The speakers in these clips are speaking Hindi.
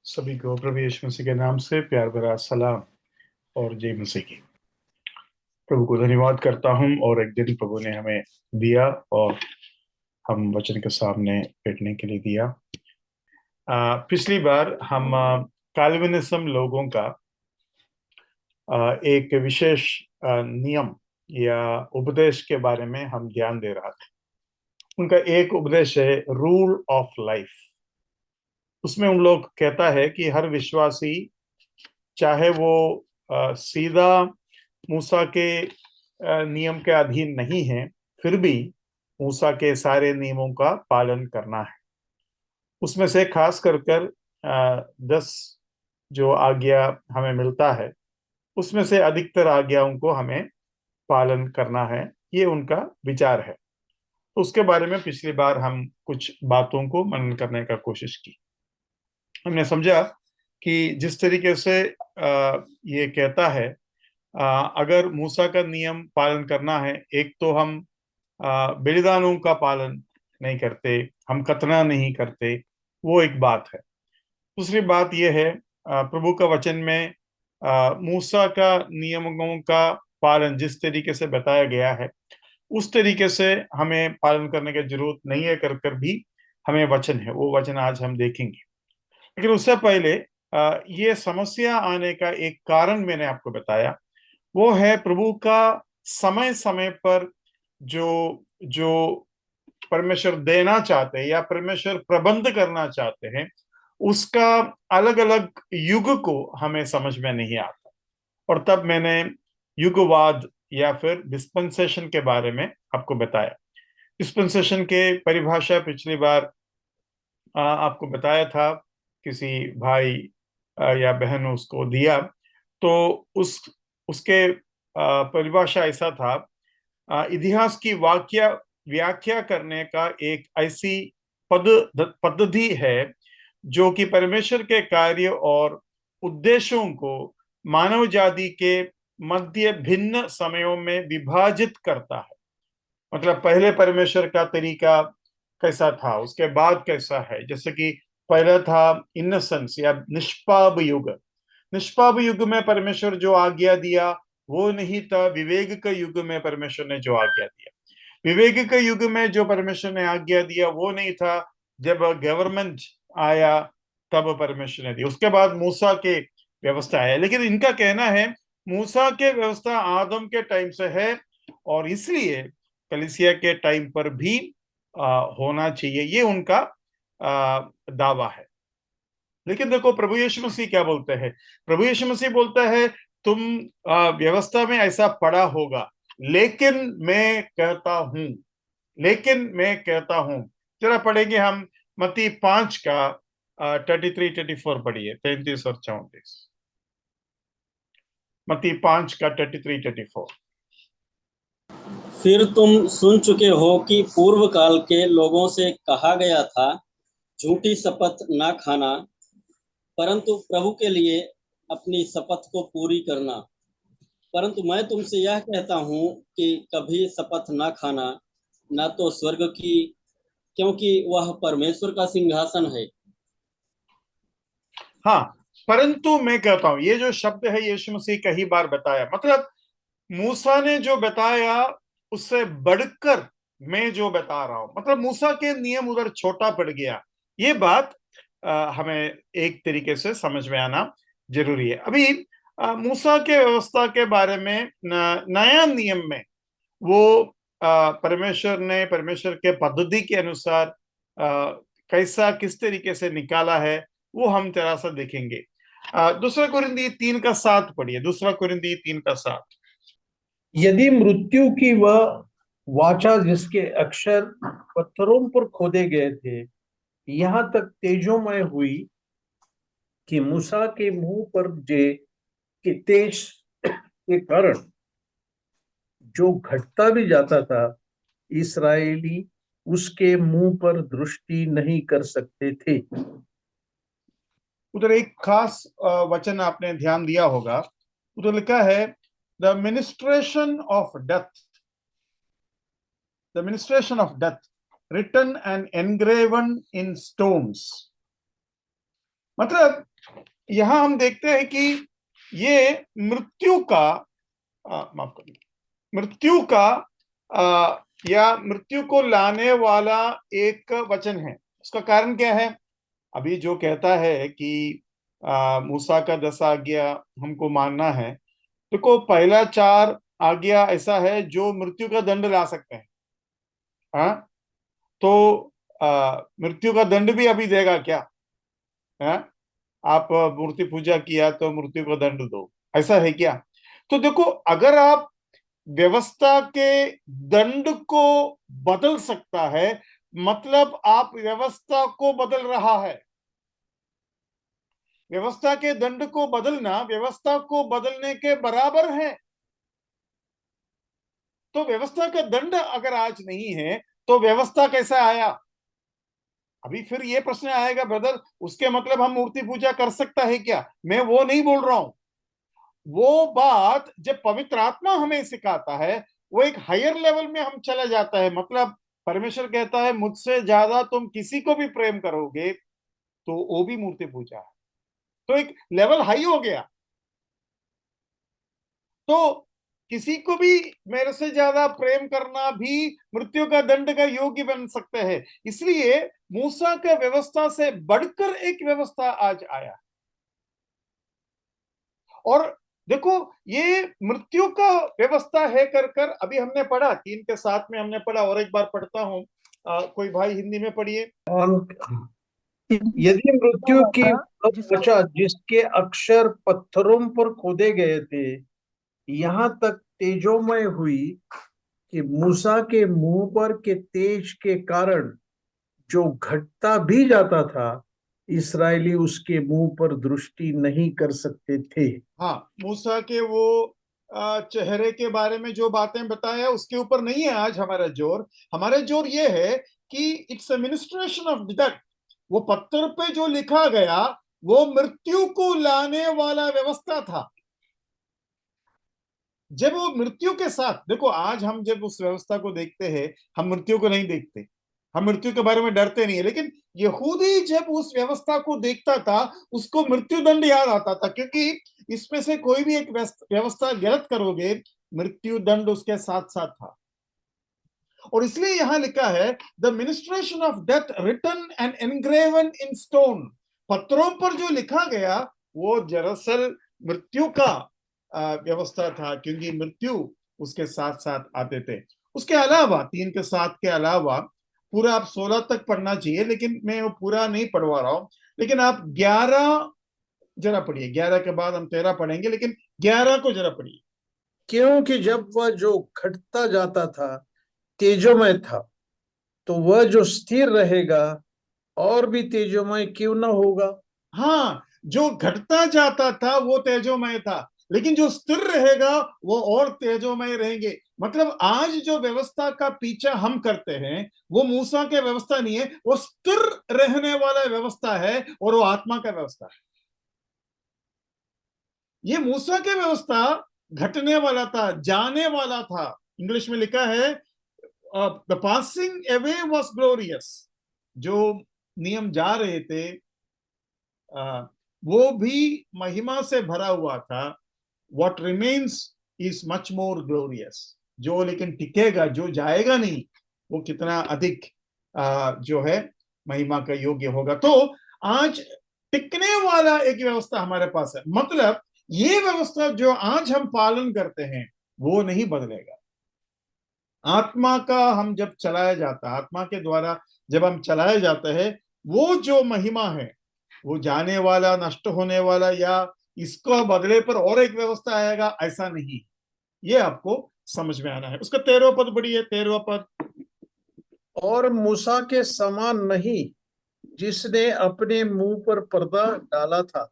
सभी को प्रभु यीशु मसीह के नाम से प्यार भरा सलाम और जय मसीह की। प्रभु को धन्यवाद करता हूँ और एक दिन प्रभु ने हमें दिया और हम वचन के सामने बैठने के लिए दिया। पिछली बार हम कैल्विनिज्म लोगों का एक विशेष नियम या उपदेश के बारे में हम ध्यान दे रहा था। उनका एक उपदेश है रूल ऑफ लाइफ। उसमें उन लोग कहता है कि हर विश्वासी, चाहे वो सीधा मूसा के नियम के अधीन नहीं है, फिर भी मूसा के सारे नियमों का पालन करना है। उसमें से खास कर 10 जो आज्ञा हमें मिलता है, उसमें से अधिकतर आज्ञाओं को हमें पालन करना है। ये उनका विचार है। तो उसके बारे में पिछली बार हम कुछ बातों को मनन करने का कोशिश की। हमने समझा कि जिस तरीके से ये कहता है, अगर मूसा का नियम पालन करना है, एक तो हम बलिदानों का पालन नहीं करते, हम खतना नहीं करते, वो एक बात है। दूसरी बात यह है, प्रभु का वचन में मूसा का नियमों का पालन जिस तरीके से बताया गया है, उस तरीके से हमें पालन करने की जरूरत नहीं है। कर भी हमें वचन है, वो वचन आज हम देखेंगे। लेकिन उससे पहले ये समस्या आने का एक कारण मैंने आपको बताया, वो है प्रभु का समय समय पर जो जो परमेश्वर देना चाहते हैं या परमेश्वर प्रबंध करना चाहते हैं, उसका अलग अलग युग को हमें समझ में नहीं आता। और तब मैंने युगवाद या फिर डिस्पेंसेशन के बारे में आपको बताया। डिस्पेंसेशन के परिभाषा पिछली बार आपको बताया था, किसी भाई या बहन ने उसको दिया। तो उसके परिभाषा ऐसा था, इतिहास की वाक्य व्याख्या करने का एक ऐसी पद्धति है जो कि परमेश्वर के कार्य और उद्देश्यों को मानव जाति के मध्य भिन्न समयों में विभाजित करता है। मतलब पहले परमेश्वर का तरीका कैसा था, उसके बाद कैसा है। जैसे कि पहला था इनोसेंस या निष्पाप युग। निष्पाप युग में परमेश्वर जो आज्ञा दिया वो नहीं था विवेक के युग में परमेश्वर ने जो आज्ञा दिया। विवेक के युग में जो परमेश्वर ने आज्ञा दिया वो नहीं था जब गवर्नमेंट आया तब परमेश्वर ने दिया। उसके बाद मूसा के व्यवस्था है। लेकिन इनका कहना है मूसा के व्यवस्था आदम के टाइम से है और इसलिए कलीसिया के टाइम पर भी होना चाहिए, ये उनका दावा है। लेकिन देखो प्रभु यीशु मसीह क्या बोलते हैं। प्रभु यीशु मसीह बोलता है तुम व्यवस्था में ऐसा पढ़ा होगा, लेकिन मैं कहता हूं, लेकिन मैं कहता हूं। जरा पढ़ेंगे हम मत्ती 5 का 33-34 पढ़िए, 33 और 34। मत्ती 5 का 33-34। फिर तुम सुन चुके हो कि पूर्व काल के लोगों से कहा गया था, झूठी शपथ ना खाना, परंतु प्रभु के लिए अपनी शपथ को पूरी करना। परंतु मैं तुमसे यह कहता हूँ कि कभी शपथ ना खाना, न तो स्वर्ग की, क्योंकि वह परमेश्वर का सिंहासन है। हाँ, परंतु मैं कहता हूं, ये जो शब्द है यीशु मसीह कई बार बताया। मतलब मूसा ने जो बताया उससे बढ़कर मैं जो बता रहा हूं, मतलब मूसा के नियम उधर छोटा पड़ गया। ये बात हमें एक तरीके से समझ में आना जरूरी है। अभी मूसा के व्यवस्था के बारे में नया नियम में वो परमेश्वर के पद्धति के अनुसार कैसा किस तरीके से निकाला है, वो हम जरा सा देखेंगे। दूसरा कुरिन्थी 3:7 पढ़िए। दूसरा कुरिन्थी 3:7। यदि मृत्यु की वह वाचा जिसके अक्षर पत्थरों पर खोदे गए थे यहाँ तक तेजोमय हुई कि मूसा के मुंह पर जे के तेज के कारण जो घटता भी जाता था, इसराइली उसके मुंह पर दृष्टि नहीं कर सकते थे। उधर एक खास वचन आपने ध्यान दिया होगा। उधर लिखा है the ministration of death, the ministration of death written and engraven in stones. मतलब यहां हम देखते हैं कि ये मृत्यु का माफ करिए, मृत्यु का या मृत्यु को लाने वाला एक वचन है। उसका कारण क्या है? अभी जो कहता है कि मूसा का 10 आज्ञा हमको मानना है, देखो पहला 4 आज्ञा ऐसा है जो मृत्यु का दंड ला सकते हैं। हाँ, तो मृत्यु का दंड भी अभी देगा क्या? हाँ, आप मूर्ति पूजा किया तो मृत्यु को दंड दो, ऐसा है क्या? तो देखो, अगर आप व्यवस्था के दंड को बदल सकता है, मतलब आप व्यवस्था को बदल रहा है। व्यवस्था के दंड को बदलना व्यवस्था को बदलने के बराबर है। तो व्यवस्था का दंड अगर आज नहीं है तो व्यवस्था कैसा आया? अभी फिर ये प्रश्न आएगा, ब्रदर उसके मतलब हम मूर्ति पूजा कर सकता है क्या? मैं वो नहीं बोल रहा हूं। वो बात जब पवित्र आत्मा हमें सिखाता है, वो एक हायर लेवल में हम चला जाता है। मतलब परमेश्वर कहता है मुझसे ज्यादा तुम किसी को भी प्रेम करोगे तो वो भी मूर्ति पूजा है। तो एक लेवल हाई हो गया। तो किसी को भी मेरे से ज्यादा प्रेम करना भी मृत्यु का दंड का योग्य बन सकते हैं। इसलिए मूसा का व्यवस्था से बढ़कर एक व्यवस्था आज आया। और देखो, ये मृत्यु का व्यवस्था है कर कर अभी हमने पढ़ा 3 के 7 में हमने पढ़ा, और एक बार पढ़ता हूं। कोई भाई हिंदी में पढ़िए। और यदि मृत्यु की वह वाचा जिसके अक्षर पत्थरों पर खोदे गए थे यहाँ तक तेजोमय हुई कि मूसा के मुंह पर के तेज के कारण जो घटता भी जाता था इसराइली उसके मुंह पर दृष्टि नहीं कर सकते थे। हाँ, मूसा के वो चेहरे के बारे में जो बातें बताया उसके ऊपर नहीं है आज हमारा जोर। हमारा जोर ये है कि इट्स अ मिनिस्ट्रेशन ऑफ डेथ। वो पत्थर पे जो लिखा गया वो मृत्यु को लाने वाला व्यवस्था था। जब वो मृत्यु के साथ, देखो आज हम जब उस व्यवस्था को देखते हैं, हम मृत्यु को नहीं देखते, हम मृत्यु के बारे में डरते नहीं है। लेकिन यहूदी जब उस व्यवस्था को देखता था उसको मृत्यु दंड याद आता था, क्योंकि इसमें से कोई भी एक व्यवस्था गलत करोगे मृत्यु दंड उसके साथ साथ था। और इसलिए यहां लिखा है the ministration of death written and engraven in stone. पत्थरों पर जो लिखा गया वो दरअसल मृत्यु का व्यवस्था था, क्योंकि मृत्यु उसके साथ साथ आते थे। उसके अलावा 3 के 7 के अलावा पूरा आप 16 तक पढ़ना चाहिए, लेकिन मैं वो पूरा नहीं पढ़वा रहा हूं। लेकिन आप 11 जरा पढ़िए, 11 के बाद हम 13 पढ़ेंगे, लेकिन 11 को जरा पढ़िए। क्योंकि जब वह जो घटता जाता था तेजोमय था तो वह जो स्थिर रहेगा और भी तेजोमय क्यों न होगा। हाँ, जो घटता जाता था वो तेजोमय था, लेकिन जो स्थिर रहेगा वो और तेजोमय रहेंगे। मतलब आज जो व्यवस्था का पीछा हम करते हैं वो मूसा के व्यवस्था नहीं है, वो स्थिर रहने वाला व्यवस्था है, और वो आत्मा का व्यवस्था है। ये मूसा के व्यवस्था घटने वाला था, जाने वाला था। इंग्लिश में लिखा है the passing away was glorious. जो नियम जा रहे थे वो भी महिमा से भरा हुआ था। What remains is much more glorious. जो लेकिन टिकेगा, जो जाएगा नहीं, वो कितना अधिक जो है महिमा का योग्य होगा। तो आज टिकने वाला एक व्यवस्था हमारे पास है। मतलब ये व्यवस्था जो आज हम पालन करते हैं वो नहीं बदलेगा। आत्मा का हम जब चलाया जाता है, आत्मा के द्वारा जब हम चलाए जाते हैं, वो जो महिमा है वो जाने वाला, नष्ट होने वाला, या इसको बदले पर और एक व्यवस्था आएगा, ऐसा नहीं। ये आपको समझ में आना है। उसका 13वां पद बढ़िए, 13वां पद। और मूसा के समान नहीं जिसने अपने मुंह पर पर्दा डाला था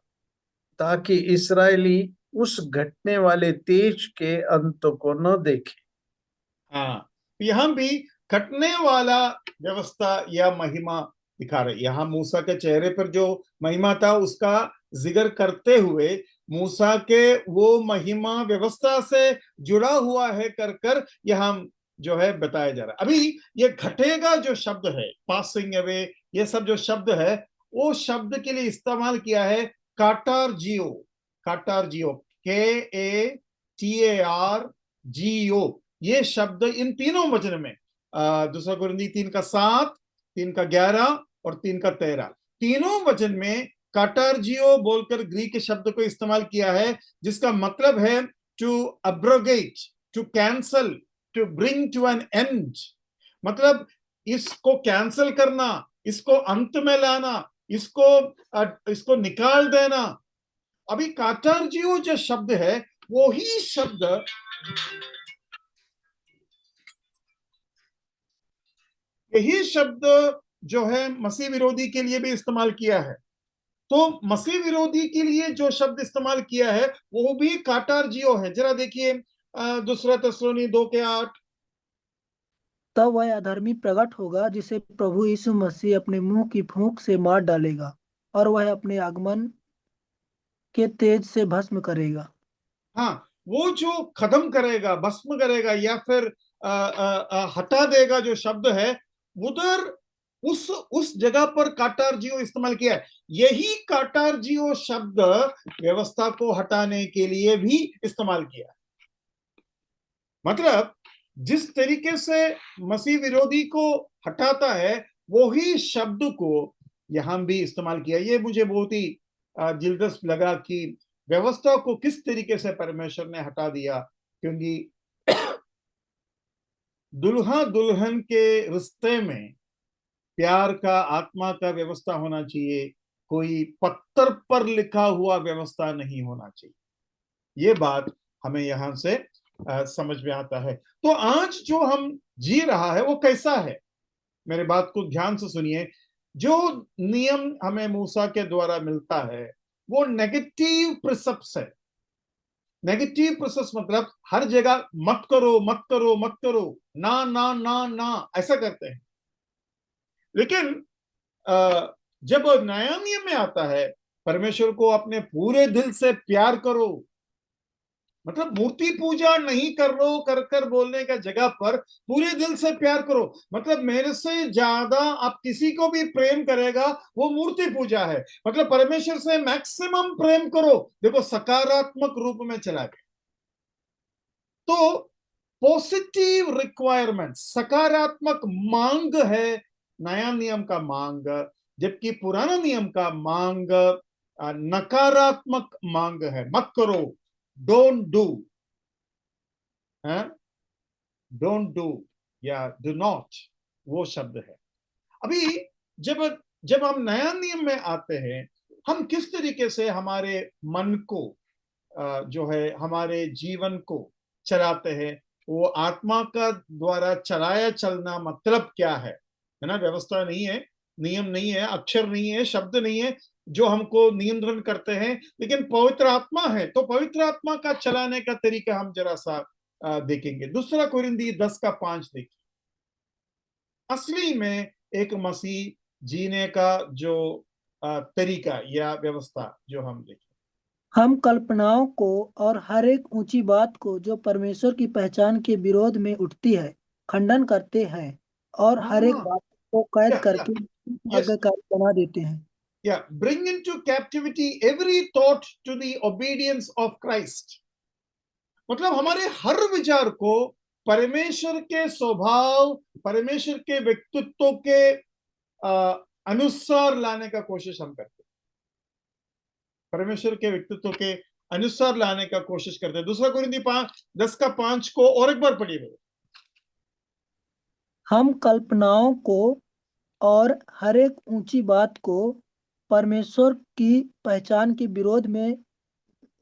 ताकि इसराइली उस घटने वाले तेज के अंत को न देखे। हाँ, यहां भी घटने वाला व्यवस्था या महिमा दिखा रहे। यहां मूसा के चेहरे पर जो महिमा था उसका जिक्र करते हुए मूसा के वो महिमा व्यवस्था से जुड़ा हुआ है कर कर यहां जो है बताया जा रहा है। अभी ये घटेगा जो शब्द है, पासिंग अवे, ये सब जो शब्द है वो शब्द के लिए इस्तेमाल किया है काटार्जियो। काटार्जियो, KATARGO। ये शब्द इन तीनों वचन में, दूसरा कुरिन्थी 3:7, 3:11 और 3:13, तीनों वचन में काटार्जियो बोलकर ग्रीक शब्द को इस्तेमाल किया है, जिसका मतलब है to abrogate, to cancel, to bring to an end. मतलब इसको कैंसल करना, इसको अंत में लाना, इसको निकाल देना। अभी काटार्जियो जो शब्द है, वो ही शब्द, यही शब्द जो है मसीह विरोधी के लिए भी इस्तेमाल किया है। तो मसीह विरोधी के लिए जो शब्द इस्तेमाल किया है वो भी काटार्जियो है। जरा देखिए दूसरा थिस्सलुनी 2:8। तब वह अधर्मी प्रकट होगा जिसे प्रभु यीशु मसीह अपने मुंह की फूंक से मार डालेगा, और वह अपने आगमन के तेज से भस्म करेगा। हाँ, वो जो खत्म करेगा, भस्म करेगा या फिर हटा देगा जो शब्द है, उधर उस जगह पर काटार्जियो इस्तेमाल किया है। यही काटार्जियो शब्द व्यवस्था को हटाने के लिए भी इस्तेमाल किया है। मतलब जिस तरीके से मसीह विरोधी को हटाता है, वो ही शब्द को यहां भी इस्तेमाल किया। ये मुझे बहुत ही दिलचस्प लगा कि व्यवस्था को किस तरीके से परमेश्वर ने हटा दिया, क्योंकि दुल्हा दुल्हन के रिश्ते में प्यार का, आत्मा का व्यवस्था होना चाहिए, कोई पत्थर पर लिखा हुआ व्यवस्था नहीं होना चाहिए। ये बात हमें यहां से समझ में आता है। तो आज जो हम जी रहा है वो कैसा है? मेरे बात को ध्यान से सुनिए। जो नियम हमें मूसा के द्वारा मिलता है वो नेगेटिव प्रिसेप्ट्स है। नेगेटिव प्रोसेस मतलब हर जगह मत करो, मत करो, मत करो, ना ना ना ना, ऐसा करते हैं। लेकिन जब नया नियम में आता है, परमेश्वर को अपने पूरे दिल से प्यार करो, मतलब मूर्ति पूजा नहीं कर लो कर कर बोलने का जगह पर पूरे दिल से प्यार करो। मतलब मेरे से ज्यादा आप किसी को भी प्रेम करेगा वो मूर्ति पूजा है। मतलब परमेश्वर से मैक्सिमम प्रेम करो। देखो, सकारात्मक रूप में चला गया। तो पॉजिटिव रिक्वायरमेंट, सकारात्मक मांग है नया नियम का मांग, जबकि पुराना नियम का मांग नकारात्मक मांग है। मत करो, डोंट डू, डोंट डू या डू नॉट, वो शब्द है। अभी जब जब हम नया नियम में आते हैं, हम किस तरीके से हमारे मन को जो है हमारे जीवन को चलाते हैं। वो आत्मा का द्वारा चलाया चलना मतलब क्या है ना? व्यवस्था नहीं है, नियम नहीं है, अक्षर नहीं है, शब्द नहीं है जो हमको नियंत्रण करते हैं, लेकिन पवित्र आत्मा है। तो पवित्र आत्मा का चलाने का तरीका हम जरा सा देखेंगे। दूसरा कुरिन्थी 10:5 देखिए। असली में एक मसीह जीने का जो तरीका या व्यवस्था जो हम देखें, हम कल्पनाओं को और हर एक ऊंची बात को जो परमेश्वर की पहचान के विरोध में उठती है खंडन करते हैं, और हर एक बात को कैद करके यस, आज्ञाकारी बना देते हैं। yeah, bring into captivity every thought to the obedience of Christ। मतलब हमारे हर विचार को परमेश्वर के स्वभाव, परमेश्वर के व्यक्तित्व के अनुसार लाने का कोशिश हम करते हैं। परमेश्वर के व्यक्तित्व के अनुसार लाने का कोशिश करते हैं। दूसरा कुरिन्थी 10:5 को और एक बार पढ़िए। हम कल्पनाओं को और हर एक ऊंची बात को परमेश्वर की पहचान के विरोध में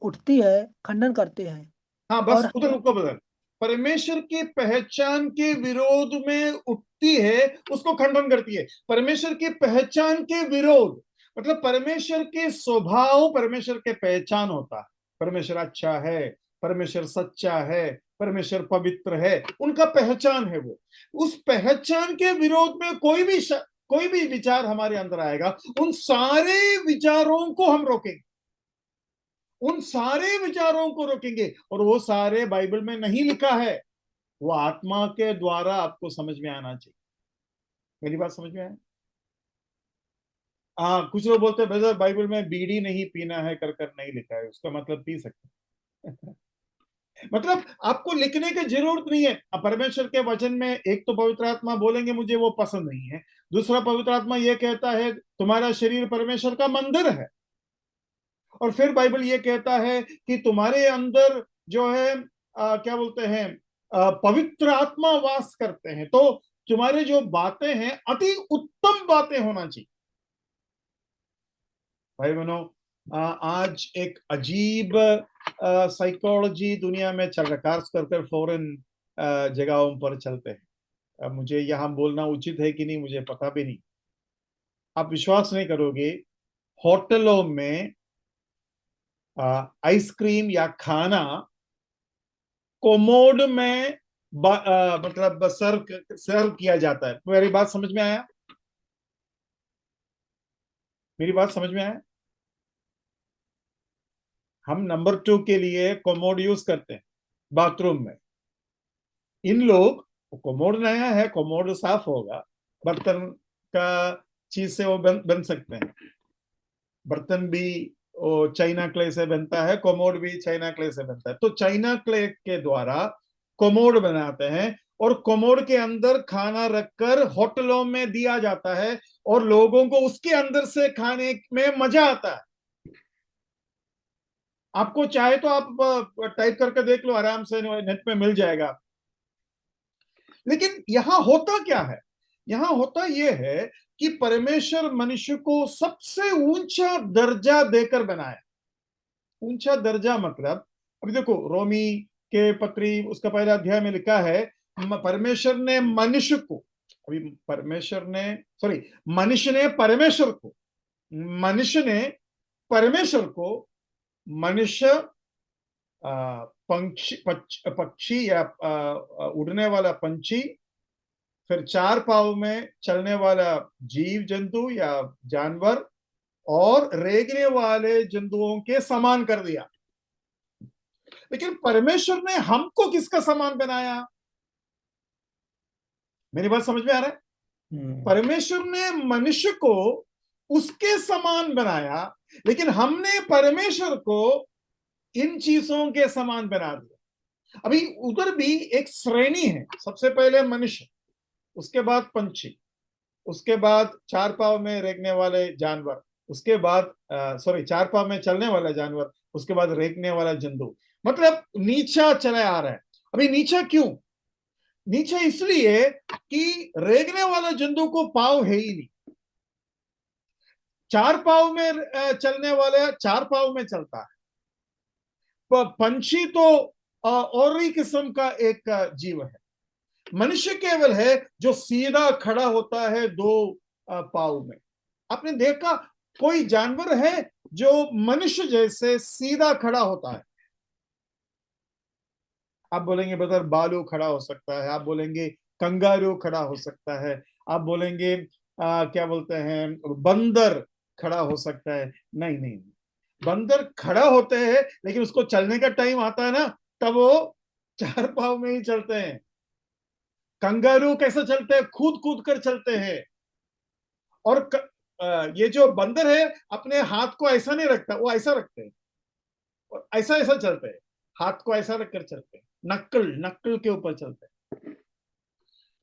उठती है खंडन करते हैं। हाँ, बस और उधर रुको बदल। परमेश्वर की पहचान के विरोध में उठती है, उसको खंडन करती है। परमेश्वर की पहचान के विरोध मतलब परमेश्वर के स्वभाव, परमेश्वर के पहचान होता है। परमेश्वर अच्छा है, परमेश्वर सच्चा है, परमेश्वर पवित्र है, उनका पहचान है वो। उस पहचान के विरोध में कोई भी विचार हमारे अंदर आएगा, उन सारे विचारों को हम रोकेंगे, उन सारे विचारों को रोकेंगे। और वो सारे बाइबल में नहीं लिखा है, वो आत्मा के द्वारा आपको समझ में आना चाहिए। मेरी बात समझ में आए? हाँ, कुछ लोग बोलते हैं ब्रदर बाइबल में बीड़ी नहीं पीना है कर कर नहीं लिखा है, उसका मतलब पी सकते हैं। मतलब आपको लिखने की जरूरत नहीं है। अब परमेश्वर के वचन में एक तो पवित्र आत्मा बोलेंगे मुझे वो पसंद नहीं है, दूसरा पवित्र आत्मा ये कहता है तुम्हारा शरीर परमेश्वर का मंदिर है, और फिर बाइबल ये कहता है कि तुम्हारे अंदर जो है क्या बोलते हैं पवित्र आत्मा वास करते हैं, तो तुम्हारे जो बातें हैं अति उत्तम बातें होना चाहिए। भाई बहनों, आज एक अजीब साइकोलॉजी दुनिया में चल रहा है, खास कर फॉरेन जगहों पर चलते हैं। अब मुझे यहाँ बोलना उचित है कि नहीं मुझे पता भी नहीं। आप विश्वास नहीं करोगे, होटलों में आइसक्रीम या खाना कोमोड में मतलब सर्व किया जाता है। मेरी बात समझ में आया? मेरी बात समझ में आया? हम नंबर 2 के लिए कोमोड यूज करते हैं बाथरूम में। इन लोग, कोमोड नया है, कोमोड साफ होगा, बर्तन का चीज से वो बन सकते हैं। बर्तन भी चाइना क्ले से बनता है, कोमोड भी चाइना क्ले से बनता है। तो चाइना क्ले के द्वारा कोमोड बनाते हैं और कोमोड के अंदर खाना रखकर होटलों में दिया जाता है, और लोगों को उसके अंदर से खाने में मजा आता है। आपको चाहे तो आप टाइप करके देख लो, आराम से नेट में मिल जाएगा। लेकिन यहां होता क्या है? यहां होता यह है कि परमेश्वर मनुष्य को सबसे ऊंचा दर्जा देकर बनाया। ऊंचा दर्जा मतलब, अभी देखो रोमी के पत्री उसका पहला अध्याय में लिखा है परमेश्वर ने मनुष्य को, अभी परमेश्वर ने, सॉरी, मनुष्य ने परमेश्वर को, मनुष्य ने परमेश्वर को, मनुष्य पक्षी या उड़ने वाला पंछी, फिर 4 पांव में चलने वाला जीव जंतु या जानवर, और रेंगने वाले जंतुओं के समान कर दिया। लेकिन परमेश्वर ने हमको किसका समान बनाया? मेरी बात समझ में आ रहा है? परमेश्वर ने मनुष्य को उसके समान बनाया, लेकिन हमने परमेश्वर को इन चीजों के समान बना दिया। अभी उधर भी एक श्रेणी है, सबसे पहले मनुष्य, उसके बाद पंछी, उसके बाद 4 पांव में रेंगने वाले जानवर, उसके बाद सॉरी 4 पांव में चलने वाला जानवर, उसके बाद रेंगने वाला जंतु। मतलब नीचा चला आ रहा है। अभी नीचा क्यों? नीचा इसलिए कि रेंगने वाला जंतु को पांव है ही नहीं। 4 पांव में चलने वाले 4 पांव में चलता है। पंछी तो और ही किस्म का एक जीव है। मनुष्य केवल है जो सीधा खड़ा होता है 2 पांव में। आपने देखा कोई जानवर है जो मनुष्य जैसे सीधा खड़ा होता है? आप बोलेंगे ब्रदर बालू खड़ा हो सकता है, आप बोलेंगे कंगारू खड़ा हो सकता है, आप बोलेंगे क्या बोलते हैं बंदर खड़ा हो सकता है। नहीं नहीं, बंदर खड़ा होते हैं, लेकिन उसको चलने का टाइम आता है ना, तब वो 4 पांव में ही चलते हैं। कंगारू कैसे चलते हैं? कूद कूद कर चलते हैं। और ये जो बंदर है अपने हाथ को ऐसा नहीं रखता, वो ऐसा रखते हैं और ऐसा ऐसा चलते हैं, हाथ को ऐसा रखकर चलते हैं, नक्कल नक्कल के ऊपर चलते हैं।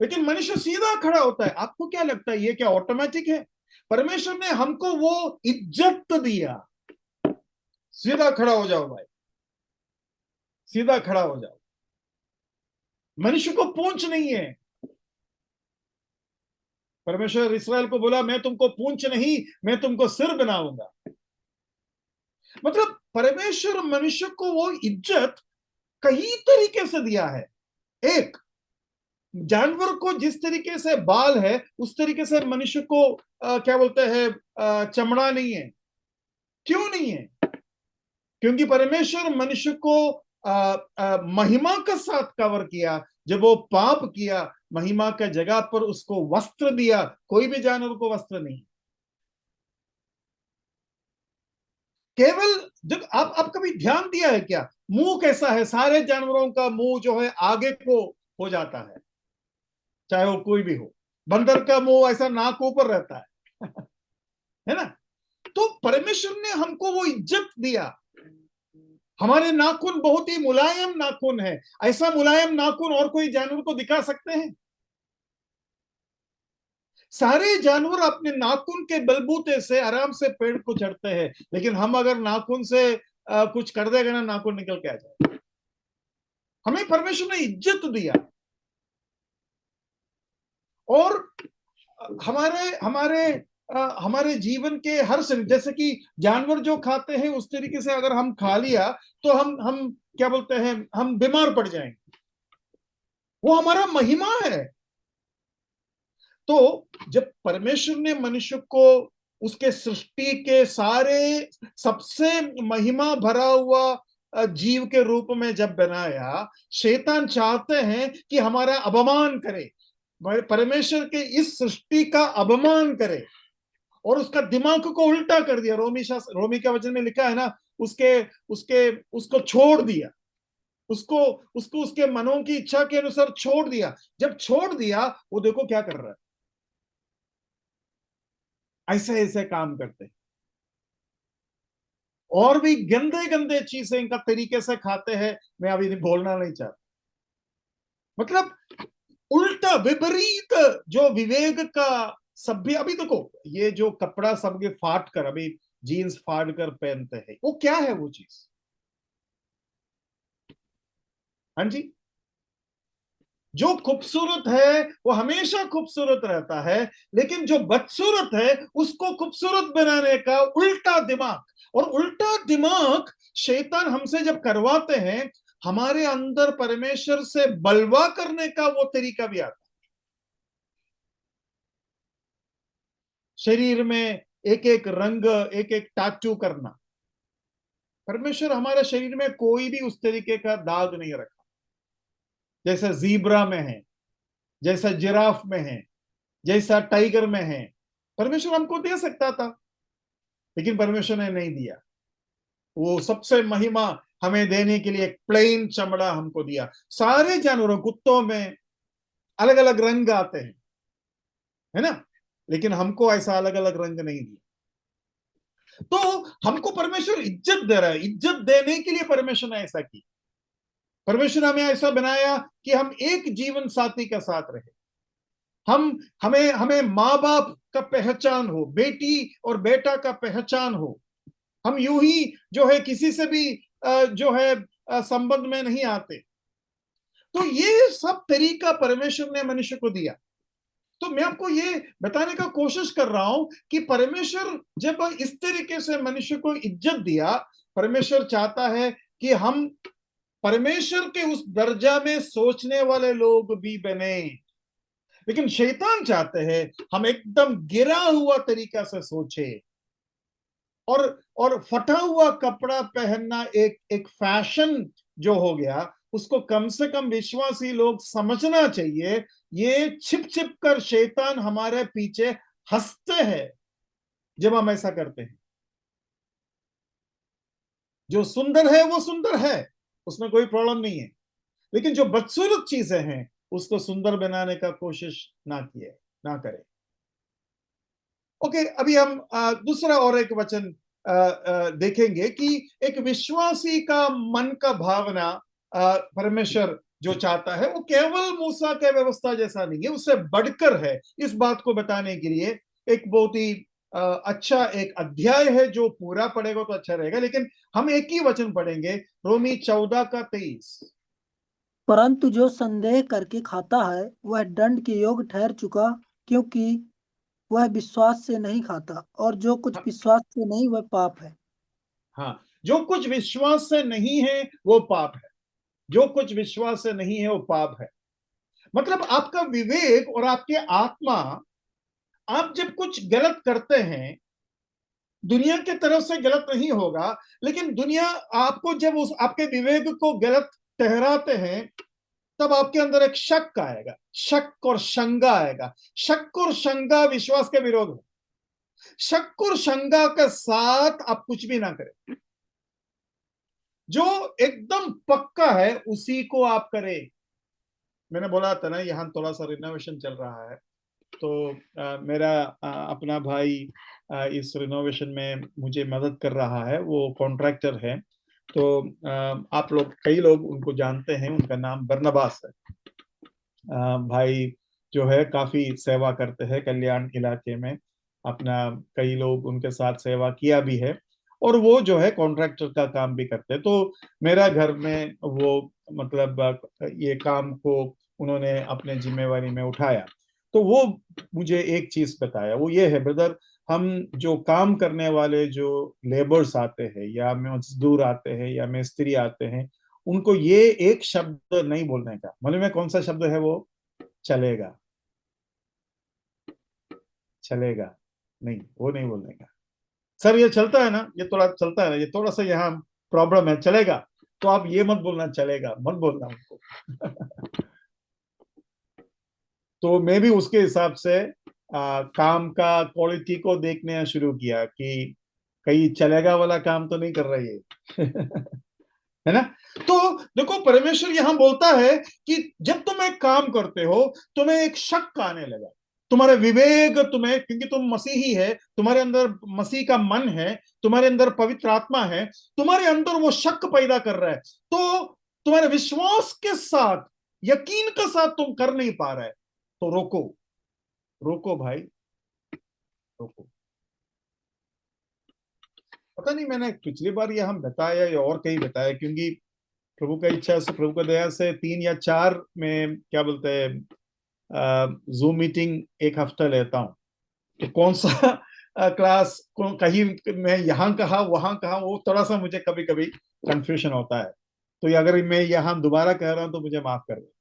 लेकिन मनुष्य सीधा खड़ा होता है। आपको क्या लगता है ये क्या ऑटोमेटिक है? परमेश्वर ने हमको वो इज्जत दिया, सीधा खड़ा हो जाओ भाई, सीधा खड़ा हो जाओ। मनुष्य को पूंछ नहीं है। परमेश्वर इस्राएल को बोला मैं तुमको पूंछ नहीं, मैं तुमको सिर बनाऊंगा। मतलब परमेश्वर मनुष्य को वो इज्जत कई तरीके से दिया है। एक, जानवर को जिस तरीके से बाल है उस तरीके से मनुष्य को क्या बोलते हैं चमड़ा नहीं है। क्यों नहीं है? क्योंकि परमेश्वर मनुष्य को महिमा के साथ कवर किया। जब वो पाप किया, महिमा के जगह पर उसको वस्त्र दिया। कोई भी जानवर को वस्त्र नहीं। केवल जब आप कभी ध्यान दिया है क्या मुंह कैसा है? सारे जानवरों का मुंह जो है आगे को हो जाता है, चाहे वो कोई भी हो। बंदर का मुंह ऐसा नाक ऊपर रहता है। है ना। तो परमेश्वर ने हमको वो इज्जत दिया। हमारे नाखून बहुत ही मुलायम नाखून है। ऐसा मुलायम नाखून और कोई जानवर को दिखा सकते हैं? सारे जानवर अपने नाखून के बलबूते से आराम से पेड़ को चढ़ते हैं, लेकिन हम अगर नाखून से कुछ कर देगा ना, नाखून निकल के आ जाए। हमें परमेश्वर ने इज्जत दिया। और हमारे हमारे हमारे जीवन के हर शरीर, जैसे कि जानवर जो खाते हैं उस तरीके से अगर हम खा लिया तो हम क्या बोलते हैं, हम बीमार पड़ जाएंगे। वो हमारा महिमा है। तो जब परमेश्वर ने मनुष्य को उसके सृष्टि के सारे सबसे महिमा भरा हुआ जीव के रूप में जब बनाया, शैतान चाहते हैं कि हमारा अपमान करे, परमेश्वर के इस सृष्टि का अपमान करे और उसका दिमाग को उल्टा कर दिया। रोमी का वचन में लिखा है ना, उसके उसके उसको छोड़ दिया, उसको उसको उसके मनों की इच्छा के अनुसार छोड़ दिया। जब छोड़ दिया, वो देखो क्या कर रहा है, ऐसे ऐसे काम करते हैं और भी गंदे गंदे चीजें इनका तरीके से खाते हैं। मैं अभी बोलना नहीं चाहता। मतलब उल्टा विपरीत जो विवेक का सभ्य। अभी देखो, ये जो कपड़ा सबके फाड़ कर, अभी जीन्स फाड़ कर पहनते हैं, वो क्या है वो चीज? हाँ जी, जो खूबसूरत है वो हमेशा खूबसूरत रहता है, लेकिन जो बदसूरत है उसको खूबसूरत बनाने का उल्टा दिमाग। और उल्टा दिमाग शैतान हमसे जब करवाते हैं, हमारे अंदर परमेश्वर से बलवा करने का वो तरीका भी आता है। शरीर में एक एक रंग, एक एक टाटू करना। परमेश्वर हमारे शरीर में कोई भी उस तरीके का दाग नहीं रखा, जैसा जीब्रा में है, जैसा जिराफ में है, जैसा टाइगर में है। परमेश्वर हमको दे सकता था, लेकिन परमेश्वर ने नहीं दिया। वो सबसे महिमा हमें देने के लिए एक प्लेन चमड़ा हमको दिया। सारे जानवरों, कुत्तों में अलग अलग रंग आते हैं, है ना, लेकिन हमको ऐसा अलग अलग रंग नहीं दिया। तो हमको परमेश्वर इज्जत दे रहा है। इज्जत देने के लिए परमेश्वर ने ऐसा किया। परमेश्वर हमें ऐसा बनाया कि हम एक जीवन साथी के साथ रहे। हम हमें हमें माँ बाप का पहचान हो, बेटी और बेटा का पहचान हो। हम यूं ही जो है किसी से भी जो है संबंध में नहीं आते। तो ये सब तरीका परमेश्वर ने मनुष्य को दिया। तो मैं आपको ये बताने का कोशिश कर रहा हूं कि परमेश्वर जब इस तरीके से मनुष्य को इज्जत दिया, परमेश्वर चाहता है कि हम परमेश्वर के उस दर्जा में सोचने वाले लोग भी बने। लेकिन शैतान चाहते हैं हम एकदम गिरा हुआ तरीका से सोचे। और फटा हुआ कपड़ा पहनना एक एक फैशन जो हो गया, उसको कम से कम विश्वासी लोग समझना चाहिए। ये छिप छिप कर शैतान हमारे पीछे हंसते हैं जब हम ऐसा करते हैं। जो सुंदर है वो सुंदर है, उसमें कोई प्रॉब्लम नहीं है, लेकिन जो बदसूरत चीजें हैं उसको सुंदर बनाने का कोशिश ना करें। ओके, अभी हम दूसरा और एक वचन देखेंगे कि एक विश्वासी का मन का भावना परमेश्वर जो चाहता है वो केवल मूसा के व्यवस्था जैसा नहीं है, उससे बढ़कर है। इस बात को बताने के लिए एक बहुत ही अच्छा एक अध्याय है, जो पूरा पढ़ेगा तो अच्छा रहेगा, लेकिन हम एक ही वचन पढ़ेंगे, रोमी 14:23। परंतु जो संदेह करके खाता है वह दंड के योग्य ठहर चुका, क्योंकि वह विश्वास से नहीं खाता, और जो कुछ विश्वास से नहीं वह पाप है। हाँ, जो कुछ विश्वास से नहीं है वो पाप है। जो कुछ विश्वास से नहीं है वो पाप है। मतलब आपका विवेक और आपके आत्मा, आप जब कुछ गलत करते हैं, दुनिया के तरफ से गलत नहीं होगा, लेकिन दुनिया आपको जब उस आपके विवेक को गलत ठहराते हैं, तब आपके अंदर एक शक आएगा, शक और शंका आएगा। शक और शंका विश्वास के विरोध है। शक और शंका के साथ आप कुछ भी ना करें। जो एकदम पक्का है उसी को आप करें। मैंने बोला था ना, यहाँ थोड़ा सा रिनोवेशन चल रहा है, तो मेरा अपना भाई इस रिनोवेशन में मुझे मदद कर रहा है, वो कॉन्ट्रैक्टर है। तो आप लोग, कई लोग उनको जानते हैं, उनका नाम बरनबास है। भाई जो है काफी सेवा करते हैं कल्याण इलाके में, अपना कई लोग उनके साथ सेवा किया भी है, और वो जो है कॉन्ट्रैक्टर का काम भी करते हैं। तो मेरा घर में वो मतलब ये काम को उन्होंने अपने जिम्मेवारी में उठाया। तो वो मुझे एक चीज बताया, वो ये है ब्रदर, हम जो काम करने वाले जो लेबर्स आते हैं या मजदूर आते हैं या मिस्त्री आते हैं, उनको ये एक शब्द नहीं बोलने का। मालूम है कौन सा शब्द है वो? चलेगा। चलेगा नहीं, वो नहीं बोलने का। सर ये चलता है ना, ये थोड़ा चलता है ना, ये थोड़ा सा यहाँ प्रॉब्लम है, चलेगा। तो आप ये मत बोलना, चलेगा मत बोलना उनको। तो मैं भी उसके हिसाब से काम का क्वालिटी को देखने शुरू किया कि कहीं चलेगा वाला काम तो नहीं कर रही है। है ना? तो देखो, परमेश्वर यहां बोलता है कि जब तुम एक काम करते हो, तुम्हें एक शक आने लगा, तुम्हारे विवेक, तुम्हें, क्योंकि तुम मसीही है, तुम्हारे अंदर मसीह का मन है, तुम्हारे अंदर पवित्र आत्मा है, तुम्हारे अंदर वो शक पैदा कर रहा है। तो तुम्हारे विश्वास के साथ, यकीन के साथ तुम कर नहीं पा रहे, तो रोको। रोको भाई, रोको। पता नहीं मैंने पिछली बार ये हम बताया या और कहीं बताया, क्योंकि प्रभु का इच्छा से, प्रभु का दया से 3 या 4 में क्या बोलते हैं जूम मीटिंग एक हफ्ता लेता हूँ। तो कौन सा क्लास कहीं मैं यहाँ कहा वहां कहा, वो थोड़ा सा मुझे कभी कभी कंफ्यूजन होता है। तो ये अगर मैं यहाँ दोबारा कह रहा हूँ तो मुझे माफ कर दो।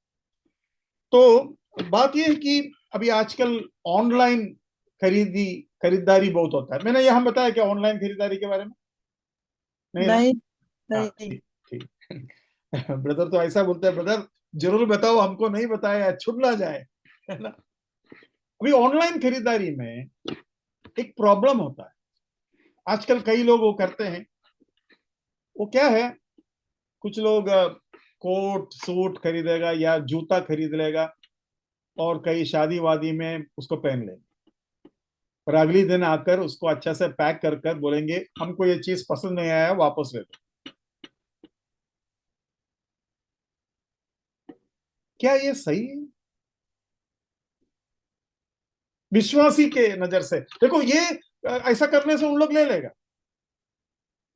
तो बात यह है कि अभी आजकल ऑनलाइन खरीदारी बहुत होता है। मैंने यहाँ बताया क्या ऑनलाइन खरीदारी के बारे में? नहीं ना? नहीं। हाँ, नहीं। ठीक ठीक। ब्रदर तो ऐसा बोलते हैं, ब्रदर जरूर बताओ, हमको नहीं बताया, छुप ना जाए, है ना? अभी ऑनलाइन खरीदारी में एक प्रॉब्लम होता है। आजकल कई लोग वो करते हैं, वो क्या है, कुछ लोग कोट सूट खरीदेगा या जूता खरीद लेगा और कई शादी वादी में उसको पहन लेंगे, और अगली दिन आकर उसको अच्छा से पैक कर कर बोलेंगे हमको ये चीज पसंद नहीं आया, वापस ले दो। क्या ये सही है? विश्वासी के नजर से देखो, ये ऐसा करने से उन लोग ले लेगा,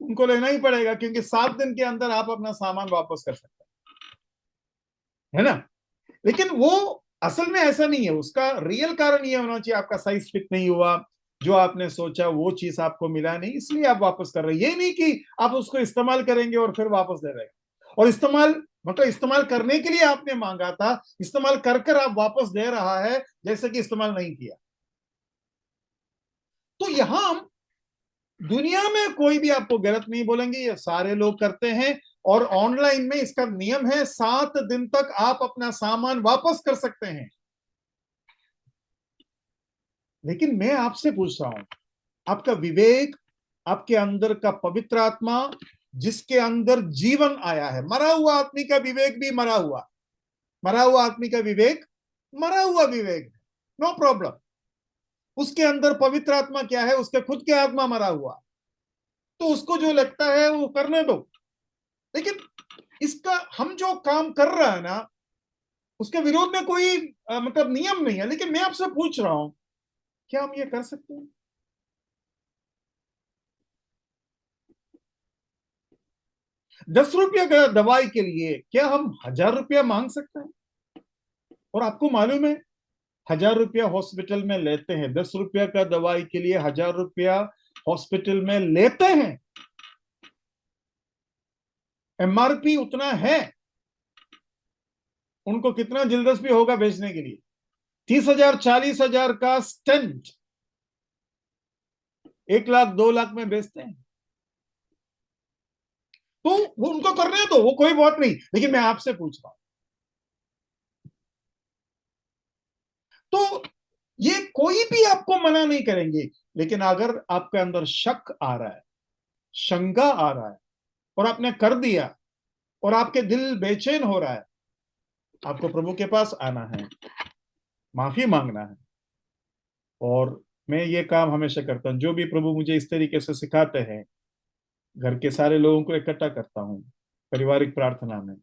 उनको लेना ही पड़ेगा, क्योंकि 7 दिन के अंदर आप अपना सामान वापस कर सकते हैं, है ना? लेकिन वो असल में ऐसा नहीं है। उसका रियल कारण ये होना चाहिए, आपका साइज फिट नहीं हुआ, जो आपने सोचा वो चीज आपको मिला नहीं, इसलिए आप वापस कर रहे हैं। ये नहीं कि आप उसको इस्तेमाल करेंगे और फिर वापस दे देंगे, और इस्तेमाल मतलब इस्तेमाल करने के लिए आपने मांगा था, इस्तेमाल कर कर आप वापस दे रहा है जैसे कि इस्तेमाल नहीं किया। तो यहां हम दुनिया में कोई भी आपको गलत नहीं बोलेंगे, ये सारे लोग करते हैं। और ऑनलाइन में इसका नियम है, 7 दिन तक आप अपना सामान वापस कर सकते हैं। लेकिन मैं आपसे पूछ रहा हूं, आपका विवेक, आपके अंदर का पवित्र आत्मा, जिसके अंदर जीवन आया है, मरा हुआ आदमी का विवेक भी मरा हुआ, मरा हुआ आदमी का विवेक मरा हुआ विवेक, नो प्रॉब्लम। उसके अंदर पवित्र आत्मा क्या है? उसके खुद के आत्मा मरा हुआ, तो उसको जो लगता है वो करने दो। लेकिन इसका हम जो काम कर रहा है ना, उसके विरोध में कोई मतलब नियम नहीं है। लेकिन मैं आपसे पूछ रहा हूं, क्या हम ये कर सकते हैं? 10 रुपया का दवाई के लिए क्या हम 1000 रुपया मांग सकते हैं? और आपको मालूम है, 1000 रुपया हॉस्पिटल में लेते हैं, 10 रुपया का दवाई के लिए 1000 रुपया हॉस्पिटल में लेते हैं। एमआरपी उतना है, उनको कितना दिलचस्पी होगा बेचने के लिए? 30,000 40,000 का स्टेंट 1 लाख 2 लाख में बेचते हैं। तो वो उनको करने दो, वो कोई बात नहीं। लेकिन मैं आपसे पूछ रहा हूं, तो ये कोई भी आपको मना नहीं करेंगे। लेकिन अगर आपके अंदर शक आ रहा है, शंका आ रहा है, और आपने कर दिया और आपके दिल बेचैन हो रहा है, आपको प्रभु के पास आना है, माफी मांगना है, और मैं ये काम हमेशा करता हूँ, जो भी प्रभु मुझे इस तरीके से सिखाते हैं, घर के सारे लोगों को इकट्ठा करता हूँ पारिवारिक प्रार्थना में,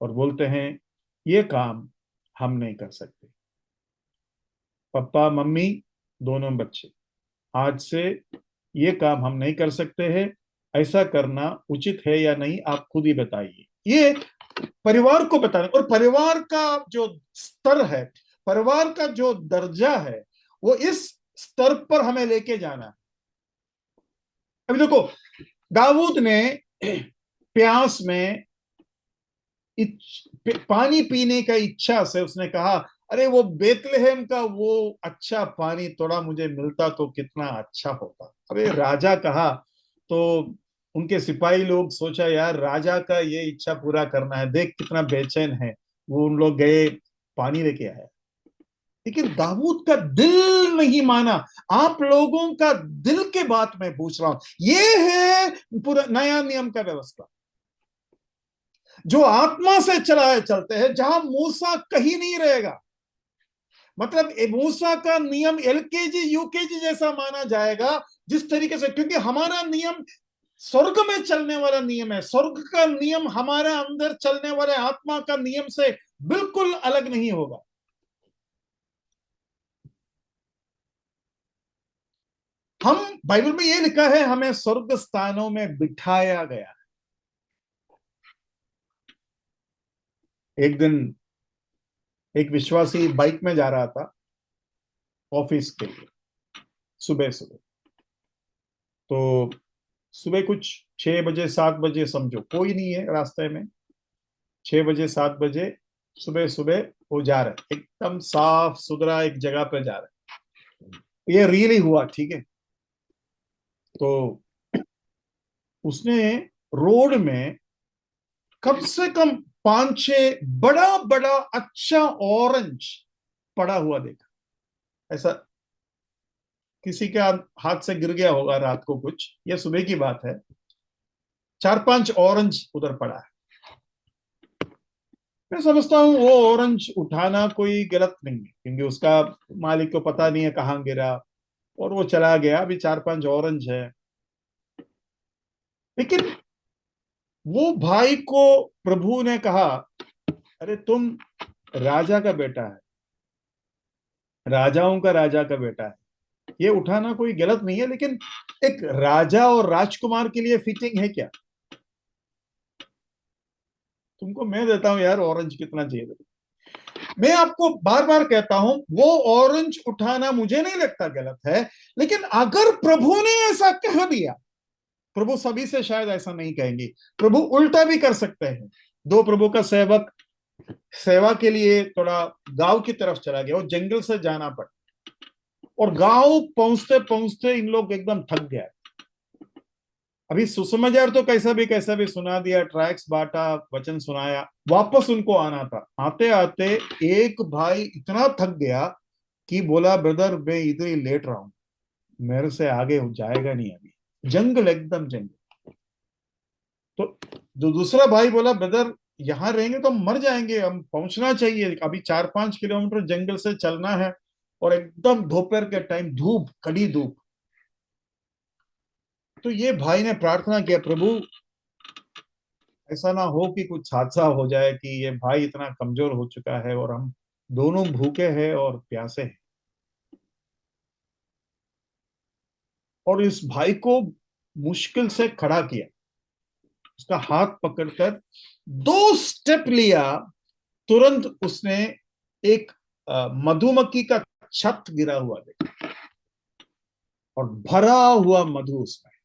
और बोलते हैं ये काम हम नहीं कर सकते, पापा मम्मी दोनों बच्चे, आज से ये काम हम नहीं कर सकते हैं, ऐसा करना उचित है या नहीं आप खुद ही बताइए। ये परिवार को बताना, और परिवार का जो स्तर है, परिवार का जो दर्जा है, वो इस स्तर पर हमें लेके जाना है। अभी देखो, दाऊद ने प्यास में पानी पीने का इच्छा से उसने कहा, अरे वो बेतलेहम का वो अच्छा पानी थोड़ा मुझे मिलता तो कितना अच्छा होता। अरे राजा कहा तो उनके सिपाही लोग सोचा यार राजा का ये इच्छा पूरा करना है, देख कितना बेचैन है। वो उन लोग गए, पानी लेके आए, लेकिन दाऊद का दिल नहीं माना। आप लोगों का दिल के बात मैं पूछ रहा हूं। ये है पूरा नया नियम का व्यवस्था, जो आत्मा से चलते हैं, जहां मूसा कहीं नहीं रहेगा। मतलब मूसा का नियम एलकेजी यूकेजी जैसा माना जाएगा, जिस तरीके से, क्योंकि हमारा नियम स्वर्ग में चलने वाला नियम है। स्वर्ग का नियम हमारे अंदर चलने वाले आत्मा का नियम से बिल्कुल अलग नहीं होगा। हम, बाइबल में ये लिखा है, हमें स्वर्ग स्थानों में बिठाया गया। एक दिन एक विश्वासी बाइक में जा रहा था ऑफिस के लिए, सुबह सुबह। तो सुबह कुछ 6 बजे 7 बजे समझो, कोई नहीं है रास्ते में। 6 बजे 7 बजे सुबह सुबह वो जा रहे, एकदम साफ सुथरा एक जगह पे जा रहे। ये रियली हुआ, ठीक है। तो उसने रोड में कम से कम 5-6 बड़ा बड़ा अच्छा ऑरेंज पड़ा हुआ देखा। ऐसा किसी के हाथ से गिर गया होगा रात को कुछ, ये सुबह की बात है। 4-5 ऑरेंज उधर पड़ा है। मैं समझता हूँ वो ऑरेंज उठाना कोई गलत नहीं है, क्योंकि उसका मालिक को पता नहीं है कहाँ गिरा, और वो चला गया। अभी 4-5 ऑरेंज है। लेकिन वो भाई को प्रभु ने कहा, अरे तुम राजा का बेटा है, राजाओं का राजा का बेटा है, ये उठाना कोई गलत नहीं है, लेकिन एक राजा और राजकुमार के लिए फिटिंग है क्या? तुमको मैं देता हूं यार ऑरेंज, कितना चाहिए? मैं आपको बार बार कहता हूं, वो ऑरेंज उठाना मुझे नहीं लगता गलत है, लेकिन अगर प्रभु ने ऐसा कह दिया, प्रभु सभी से शायद ऐसा नहीं कहेंगे, प्रभु उल्टा भी कर सकते हैं। दो प्रभु का सेवक सेवा के लिए थोड़ा गांव की तरफ चला गया, वो जंगल से जाना पड़ा, और गांव पहुंचते पहुंचते इन लोग एकदम थक गए। अभी सुसमाचार तो कैसा भी सुना दिया, ट्रैक्स बांटा, वचन सुनाया, वापस उनको आना था। आते आते एक भाई इतना थक गया कि बोला, ब्रदर मैं इधर ही लेट रहा हूं, मेरे से आगे जाएगा नहीं अभी, जंगल एकदम जंगल। तो जो दूसरा भाई बोला, ब्रदर यहां रहेंगे तो हम मर जाएंगे, हम पहुंचना चाहिए, अभी 4-5 किलोमीटर जंगल से चलना है, और एकदम दोपहर के टाइम धूप, कड़ी धूप। तो ये भाई ने प्रार्थना किया, प्रभु ऐसा ना हो कि कुछ हादसा हो जाए, कि ये भाई इतना कमजोर हो चुका है और हम दोनों भूखे हैं और प्यासे हैं। और इस भाई को मुश्किल से खड़ा किया, उसका हाथ पकड़कर 2 स्टेप लिया, तुरंत उसने एक मधुमक्खी का छत गिरा हुआ देखा, और भरा हुआ मधु उसमें।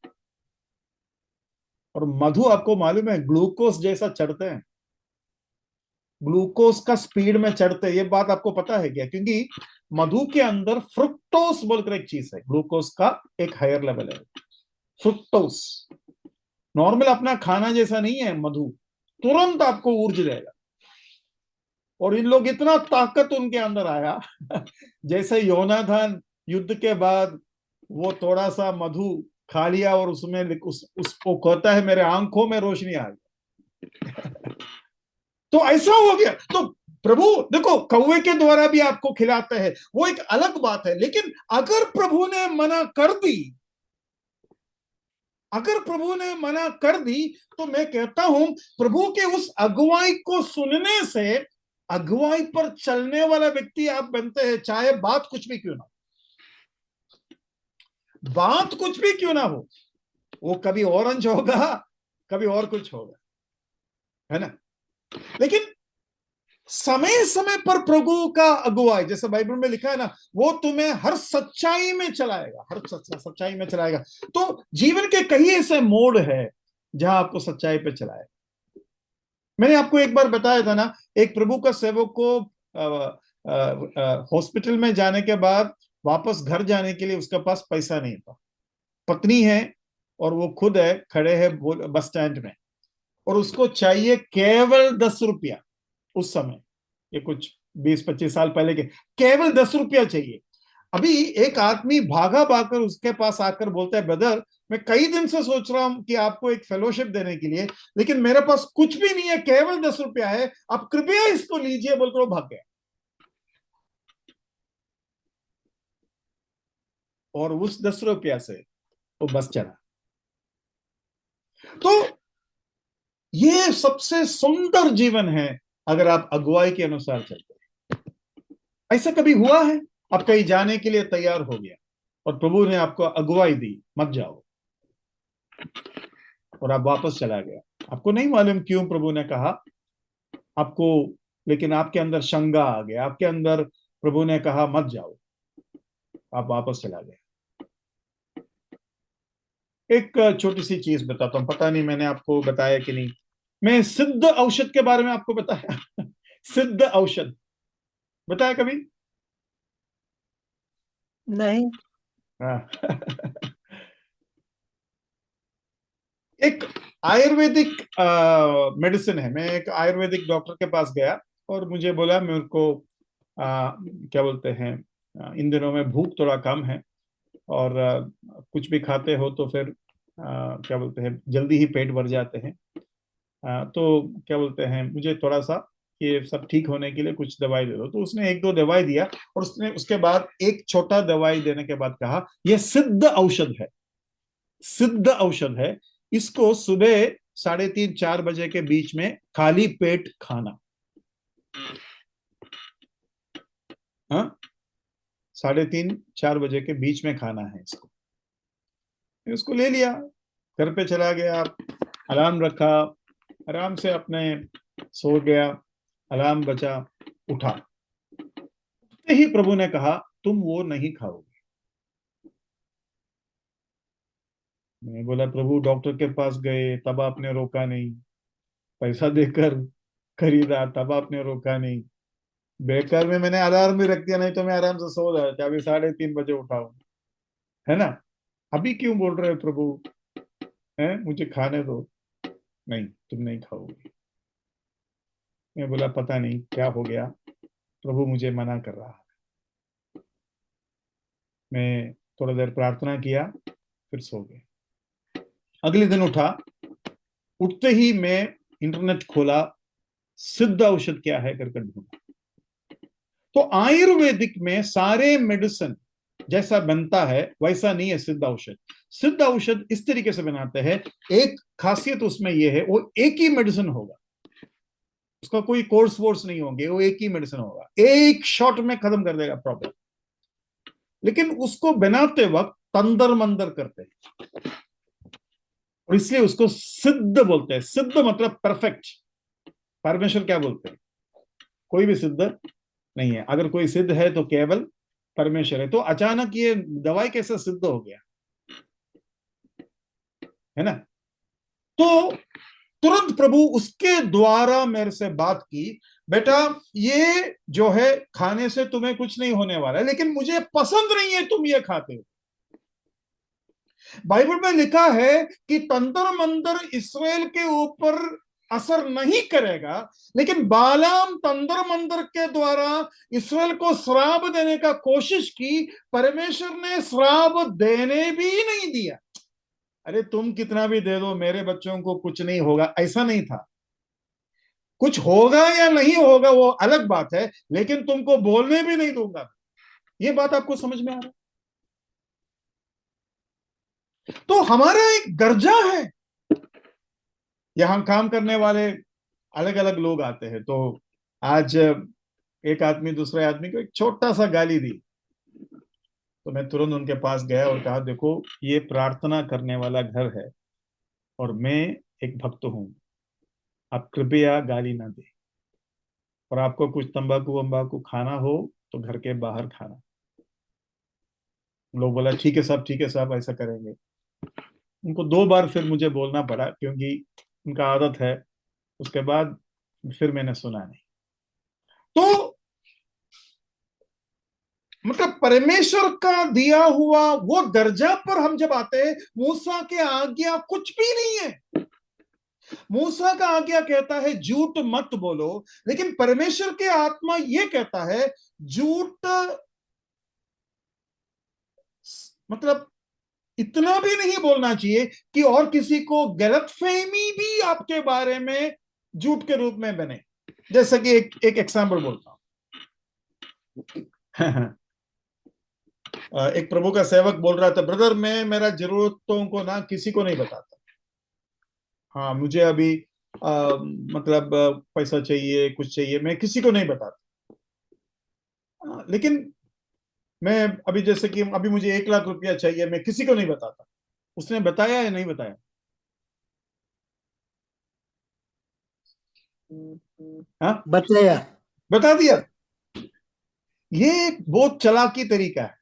और मधु आपको मालूम है ग्लूकोज जैसा चढ़ते हैं, ग्लूकोज का स्पीड में चढ़ते हैं, ये बात आपको पता है क्या? क्योंकि मधु के अंदर फ्रुक्टोस बोलकर एक चीज है, ग्लूकोज का एक हायर लेवल है। फ्रुक्टोस नॉर्मल अपना खाना जैसा नहीं है, मधु तुरंत आपको ऊर्जा देगा। और इन लोग, इतना ताकत उनके अंदर आया जैसे योनाथन युद्ध के बाद वो थोड़ा सा मधु खा लिया, और उसमें उसको कहता है मेरे आंखों में रोशनी आ गई तो ऐसा हो गया। तो प्रभु देखो कौवे के द्वारा भी आपको खिलाता है, वो एक अलग बात है, लेकिन अगर प्रभु ने मना कर दी, अगर प्रभु ने मना कर दी, तो मैं कहता हूं प्रभु के उस अगुवाई को सुनने से अगुवाई पर चलने वाला व्यक्ति आप बनते हैं, चाहे बात कुछ भी क्यों ना, बात कुछ भी क्यों ना हो, वो कभी ऑरेंज होगा, कभी और कुछ होगा, है ना। लेकिन समय समय पर प्रभु का अगुवाई, जैसे बाइबल में लिखा है ना, वो तुम्हें हर सच्चाई में चलाएगा, हर सच्चाई में चलाएगा। तो जीवन के कई ऐसे मोड़ है जहां आपको सच्चाई पे चलाएगा। मैंने आपको एक बार बताया था ना, एक प्रभु का सेवक को हॉस्पिटल में जाने के बाद वापस घर जाने के लिए उसके पास पैसा नहीं था। पत्नी है और वो खुद है, खड़े है बस स्टैंड में, और उसको चाहिए केवल 10 रुपया। उस समय ये कुछ 20-25 साल पहले के, केवल 10 रुपया चाहिए। अभी एक आदमी भागा भागकर उसके पास आकर बोलता है, ब्रदर मैं कई दिन से सोच रहा हूं कि आपको एक फेलोशिप देने के लिए, लेकिन मेरे पास कुछ भी नहीं है, केवल 10 रुपया है, आप कृपया इसको लीजिए, बोलकर वो भाग गया। और उस 10 रुपया से वो बस चला। तो ये सबसे सुंदर जीवन है अगर आप अगुवाई के अनुसार चलते हैं। ऐसा कभी हुआ है आप कहीं जाने के लिए तैयार हो गया और प्रभु ने आपको अगुवाई दी, मत जाओ, और आप वापस चला गया, आपको नहीं मालूम क्यों प्रभु ने कहा आपको, लेकिन आपके अंदर शंका आ गया, आपके अंदर प्रभु ने कहा मत जाओ, आप वापस चला गए। एक छोटी सी चीज बताता हूं, पता नहीं मैंने आपको बताया कि नहीं, मैं सिद्ध औषध के बारे में आपको बताया सिद्ध औषध बताया कभी? नहीं। हाँ एक आयुर्वेदिक मेडिसिन है। मैं एक आयुर्वेदिक डॉक्टर के पास गया और मुझे बोला मेरे को क्या बोलते हैं, इन दिनों में भूख थोड़ा कम है और कुछ भी खाते हो तो फिर क्या बोलते हैं जल्दी ही पेट भर जाते हैं, तो क्या बोलते हैं मुझे थोड़ा सा ये सब ठीक होने के लिए कुछ दवाई दे दो। तो उसने 1-2 दवाई दिया और उसने उसके बाद एक छोटा दवाई देने के बाद कहा यह सिद्ध औषध है, सिद्ध औषध है, इसको सुबह 3:30-4 बजे के बीच में खाली पेट खाना। हाँ, 3:30-4 बजे के बीच में खाना है इसको। उसको ले लिया, घर पे चला गया, अलार्म रखा, आराम से अपने सो गया, अलार्म बजा, उठा, उठते ही प्रभु ने कहा तुम वो नहीं खाओगे। मैं बोला प्रभु डॉक्टर के पास गए तब आपने रोका नहीं, पैसा देकर खरीदा तब आपने रोका नहीं, बेकार में मैंने अलार्म भी रख दिया, नहीं तो मैं आराम से सो जाता, अभी 3:30 बजे उठाऊं, है ना। अभी क्यों बोल रहे हो प्रभु, है मुझे खाने दो, नहीं तुम नहीं खाओगे। मैं बोला पता नहीं क्या हो गया, प्रभु मुझे मना कर रहा है। मैं थोड़ा देर प्रार्थना किया, फिर सो गया। अगले दिन उठा, उठते ही मैं इंटरनेट खोला, सिद्ध औषध क्या है करके ढूंढा। तो आयुर्वेदिक में सारे मेडिसिन जैसा बनता है वैसा नहीं है सिद्ध औषध। सिद्ध औषध इस तरीके से बनाते हैं, एक खासियत उसमें यह है वो एक ही मेडिसिन होगा, उसका कोई कोर्स वोर्स नहीं होंगे, वो एक ही मेडिसिन होगा, एक शॉट में खत्म कर देगा प्रॉब्लम। लेकिन उसको बनाते वक्त तंदर मंदर करते हैं और इसलिए उसको सिद्ध बोलते हैं। सिद्ध मतलब परफेक्ट। परमेश्वर क्या बोलते हैं, कोई भी सिद्ध नहीं है, अगर कोई सिद्ध है तो केवल परमेश्वर है। तो अचानक ये दवाई कैसे सिद्ध हो गया, है ना। तो तुरंत प्रभु उसके द्वारा मेरे से बात की, बेटा ये जो है खाने से तुम्हें कुछ नहीं होने वाला है, लेकिन मुझे पसंद नहीं है तुम ये खाते हो। बाइबल में लिखा है कि तंतर मंतर इसराइल के ऊपर असर नहीं करेगा, लेकिन बालाम तंतर मंतर के द्वारा इसराइल को श्राप देने का कोशिश की, परमेश्वर ने श्राप देने भी नहीं दिया। अरे तुम कितना भी दे दो मेरे बच्चों को कुछ नहीं होगा, ऐसा नहीं था। कुछ होगा या नहीं होगा वो अलग बात है, लेकिन तुमको बोलने भी नहीं दूंगा। ये बात आपको समझ में आ रहा है? तो हमारा एक दर्जा है। यहां काम करने वाले अलग अलग लोग आते हैं। तो आज एक आदमी दूसरे आदमी को एक छोटा सा गाली दी, तो मैं तुरंत उनके पास गया और कहा, देखो ये प्रार्थना करने वाला घर है और मैं एक भक्त हूं, आप कृपया गाली ना दे, और आपको कुछ तंबाकू वंबाकू खाना हो तो घर के बाहर खाना। लोग बोला ठीक है साहब, ठीक है साहब, ऐसा करेंगे। उनको 2 बार फिर मुझे बोलना पड़ा, क्योंकि उनका आदत है। उसके बाद फिर मैंने सुना नहीं। तो मतलब परमेश्वर का दिया हुआ वो दर्जा पर हम जब आते हैं, मूसा के आज्ञा कुछ भी नहीं है। मूसा का आज्ञा कहता है झूठ मत बोलो, लेकिन परमेश्वर के आत्मा ये कहता है झूठ मतलब इतना भी नहीं बोलना चाहिए कि और किसी को गलतफहमी भी आपके बारे में झूठ के रूप में बने। जैसे कि एक एग्जांपल बोलता हूं। एक प्रभु का सेवक बोल रहा था, ब्रदर मैं मेरा जरूरतों को ना किसी को नहीं बताता। हाँ मुझे अभी मतलब पैसा चाहिए, कुछ चाहिए, मैं किसी को नहीं बताता। लेकिन मैं अभी जैसे कि अभी मुझे 1 लाख रुपया चाहिए, मैं किसी को नहीं बताता। उसने बताया या नहीं बताया? हाँ बताया। बता दिया। ये एक बहुत चालाकी तरीका है।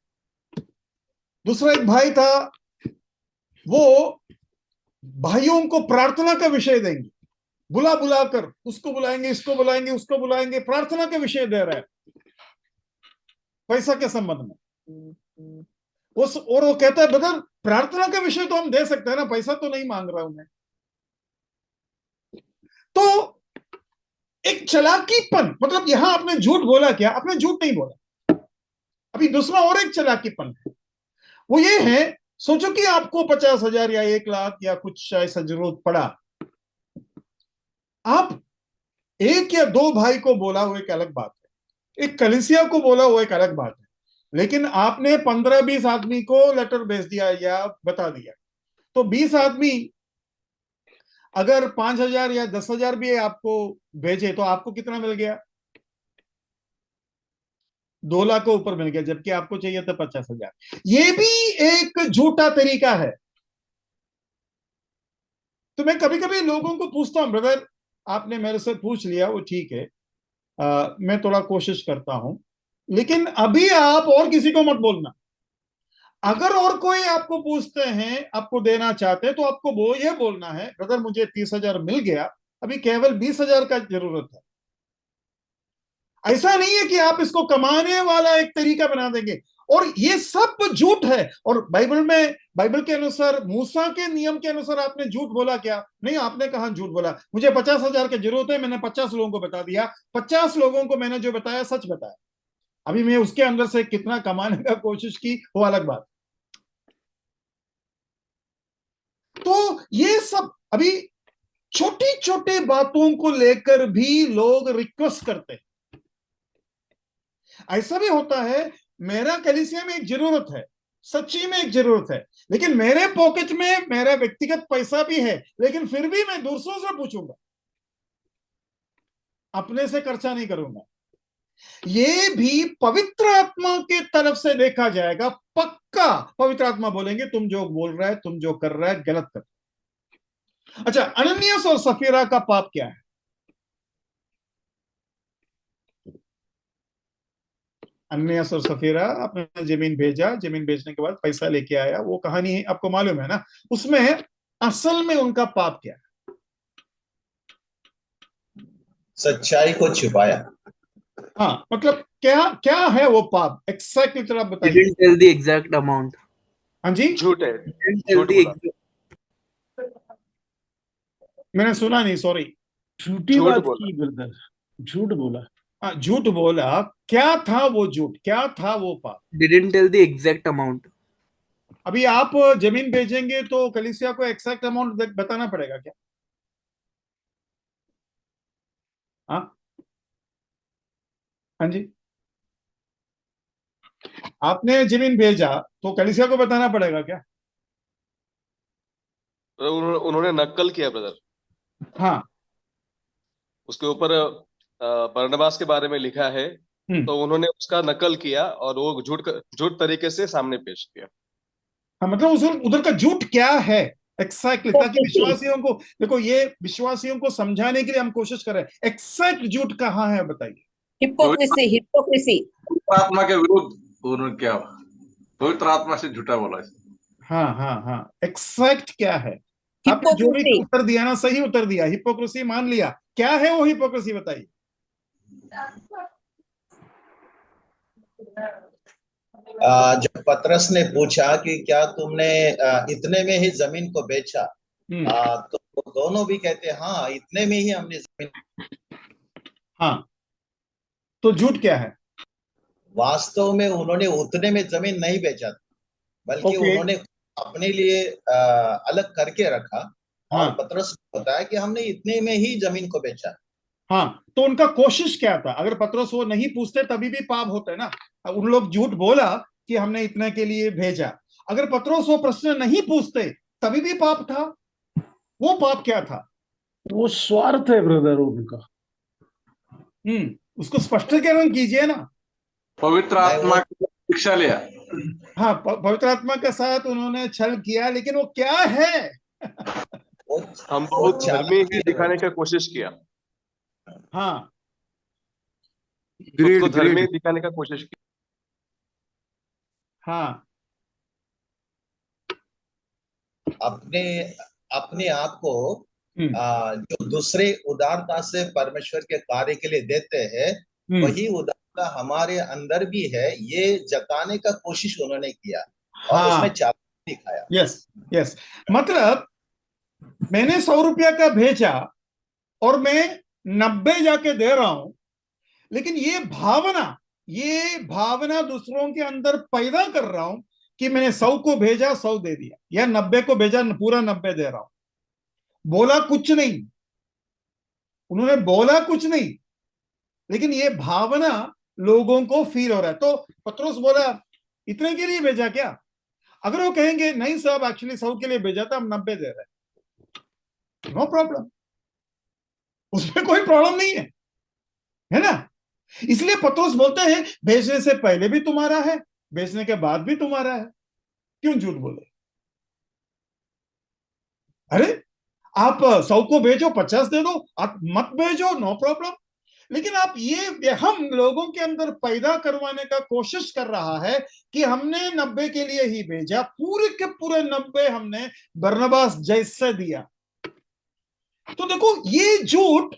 दूसरा एक भाई था, वो भाइयों को प्रार्थना का विषय देंगे, बुला बुला कर उसको बुलाएंगे, इसको बुलाएंगे, उसको बुलाएंगे, प्रार्थना के विषय दे रहा है पैसा के संबंध में। उस और वो कहता है ब्रदर प्रार्थना का विषय तो हम दे सकते हैं ना, पैसा तो नहीं मांग रहा हूं मैं। तो एक चालाकीपन, मतलब यहां आपने झूठ बोला क्या? आपने झूठ नहीं बोला। अभी दूसरा और एक चालाकीपन है, वो ये है, सोचो कि आपको 50,000 या 1 लाख या कुछ ऐसा जरूरत पड़ा। आप एक या दो भाई को बोला वो एक अलग बात है, एक कलीसिया को बोला वो एक अलग बात है, लेकिन आपने 15-20 आदमी को लेटर भेज दिया या बता दिया। तो 20 आदमी अगर 5,000 या 10,000 भी आपको भेजे तो आपको कितना मिल गया? 2 लाख के ऊपर मिल गया, जबकि आपको चाहिए था 50,000। ये भी एक झूठा तरीका है। तो मैं कभी कभी लोगों को पूछता हूं, ब्रदर आपने मेरे से पूछ लिया वो ठीक है, मैं थोड़ा कोशिश करता हूं, लेकिन अभी आप और किसी को मत बोलना। अगर और कोई आपको पूछते हैं, आपको देना चाहते हैं, तो आपको वो ये बोलना है, ब्रदर मुझे 30,000 मिल गया, अभी केवल 20,000 का जरूरत है। ऐसा नहीं है कि आप इसको कमाने वाला एक तरीका बना देंगे। और ये सब झूठ है। और बाइबल में, बाइबल के अनुसार, मूसा के नियम के अनुसार आपने झूठ बोला क्या? नहीं, आपने कहा झूठ बोला। मुझे 50,000 की जरूरत है, मैंने 50 लोगों को बता दिया। 50 लोगों को मैंने जो बताया सच बताया। अभी मैं उसके अंदर से कितना कमाने का कोशिश की वो अलग बात। तो ये सब अभी छोटी छोटी बातों को लेकर भी लोग रिक्वेस्ट करते हैं। ऐसा भी होता है, मेरा कलीसिया में एक जरूरत है, सच्ची में एक जरूरत है, लेकिन मेरे पॉकेट में मेरा व्यक्तिगत पैसा भी है, लेकिन फिर भी मैं दूसरों से पूछूंगा, अपने से खर्चा नहीं करूंगा। ये भी पवित्र आत्मा के तरफ से देखा जाएगा। पक्का पवित्र आत्मा बोलेंगे तुम जो बोल रहा है, तुम जो कर रहा है गलत कर। अच्छा, अनन्यास और सफीरा का पाप क्या है? अनन्यास और सफीरा, आपने जमीन भेजा, जमीन बेचने के बाद पैसा लेके आया, वो कहानी आपको मालूम है ना। उसमें असल में उनका पाप क्या है? सच्चाई को छुपाया। हाँ मतलब क्या क्या है वो पाप एक्जैक्टली, जरा बताइए। Didn't tell the exact amount. हाँ जी, झूठ है, Didn't tell झूठ the बोला, exact. मैंने सुना नहीं, सॉरी। झूठी झूठ बात बोला। की ब्रदर, झूठ बोला। हाँ झूठ बोला। क्या था वो झूठ, क्या था वो पाप? Didn't tell the exact amount. अभी आप जमीन बेचेंगे तो कलीसिया को एक्जैक्ट अमाउंट बताना पड़ेगा क्या? हाँ हाँ जी, आपने जमीन भेजा तो कलीसिया को बताना पड़ेगा क्या? उन्होंने नकल किया ब्रदर, हाँ। उसके ऊपर बरनबास के बारे में लिखा है, तो उन्होंने उसका नकल किया और वो झूठ तरीके से सामने पेश किया। हाँ, मतलब उस उधर का झूठ क्या है एग्जैक्टली, ताकि विश्वासियों को, देखो ये विश्वासियों को समझाने के लिए हम कोशिश कर रहे हैं, एग्जैक्ट झूठ कहाँ है बताइए। Hypocrisy, hypocrisy. पवित्र आत्मा के विरुद्ध उन्होंने क्या, पवित्र आत्मा से झूठा बोला इसे। हाँ हाँ हाँ, एग्जैक्ट क्या है? आपने जो भी उत्तर दिया ना, सही उत्तर दिया, हिपोक्रेसी मान लिया, क्या है वो हिपोक्रेसी बताइए। जब पतरस ने पूछा कि क्या तुमने इतने में ही जमीन को बेचा, तो दोनों भी कहते हाँ, इतने में ही हमने जमीन। हाँ, तो झूठ क्या है? वास्तव में उन्होंने उतने में जमीन नहीं बेचा, बल्कि उन्होंने अपने लिए अलग करके रखा। हाँ, और पतरस ने बताया कि हमने इतने में ही जमीन को बेचा। हाँ, तो उनका कोशिश क्या था? अगर पतरस वो नहीं पूछते तभी भी पाप होता है ना। उन लोग झूठ बोला कि हमने इतने के लिए भेजा, अगर पतरस वो प्रश्न नहीं पूछते तभी भी पाप था। वो पाप क्या था? वो स्वार्थ है ब्रदर उनका। उसको स्पष्टीकरण कीजिए ना। पवित्र आत्मा की शिक्षा लिया। हाँ, पवित्र आत्मा के साथ उन्होंने छल किया, लेकिन वो क्या है? हमको धर्मी ही दिखाने का कोशिश किया। हाँ, खुद को धर्मी दिखाने का कोशिश की। हाँ, अपने अपने आप को जो दूसरे उदारता से परमेश्वर के कार्य के लिए देते हैं, वही उदारता हमारे अंदर भी है, ये जताने का कोशिश उन्होंने किया। और उसमें चालाकी दिखाया। यस यस, मतलब मैंने 100 रुपया का भेजा और मैं 90 जाके दे रहा हूं, लेकिन ये भावना दूसरों के अंदर पैदा कर रहा हूं कि मैंने 100 को भेजा, 100 दे दिया, या 90 को भेजा, पूरा 90 दे रहा हूं। बोला कुछ नहीं, उन्होंने बोला कुछ नहीं, लेकिन ये भावना लोगों को फील हो रहा है। तो पतरस बोला इतने के लिए भेजा क्या? अगर वो कहेंगे नहीं साहब, एक्चुअली 100 के लिए भेजा था, हम 90 दे रहे हैं, नो प्रॉब्लम, उसमें कोई प्रॉब्लम नहीं है ना। इसलिए पतरस बोलते हैं भेजने से पहले भी तुम्हारा है, भेजने के बाद भी तुम्हारा है, क्यों झूठ बोले? अरे आप 100 को भेजो, 50 दे दो, आप मत भेजो, नो प्रॉब्लम। लेकिन आप ये हम लोगों के अंदर पैदा करवाने का कोशिश कर रहा है कि हमने 90 के लिए ही भेजा, पूरे के पूरे 90 हमने बरनबास जैसे दिया। तो देखो, ये झूठ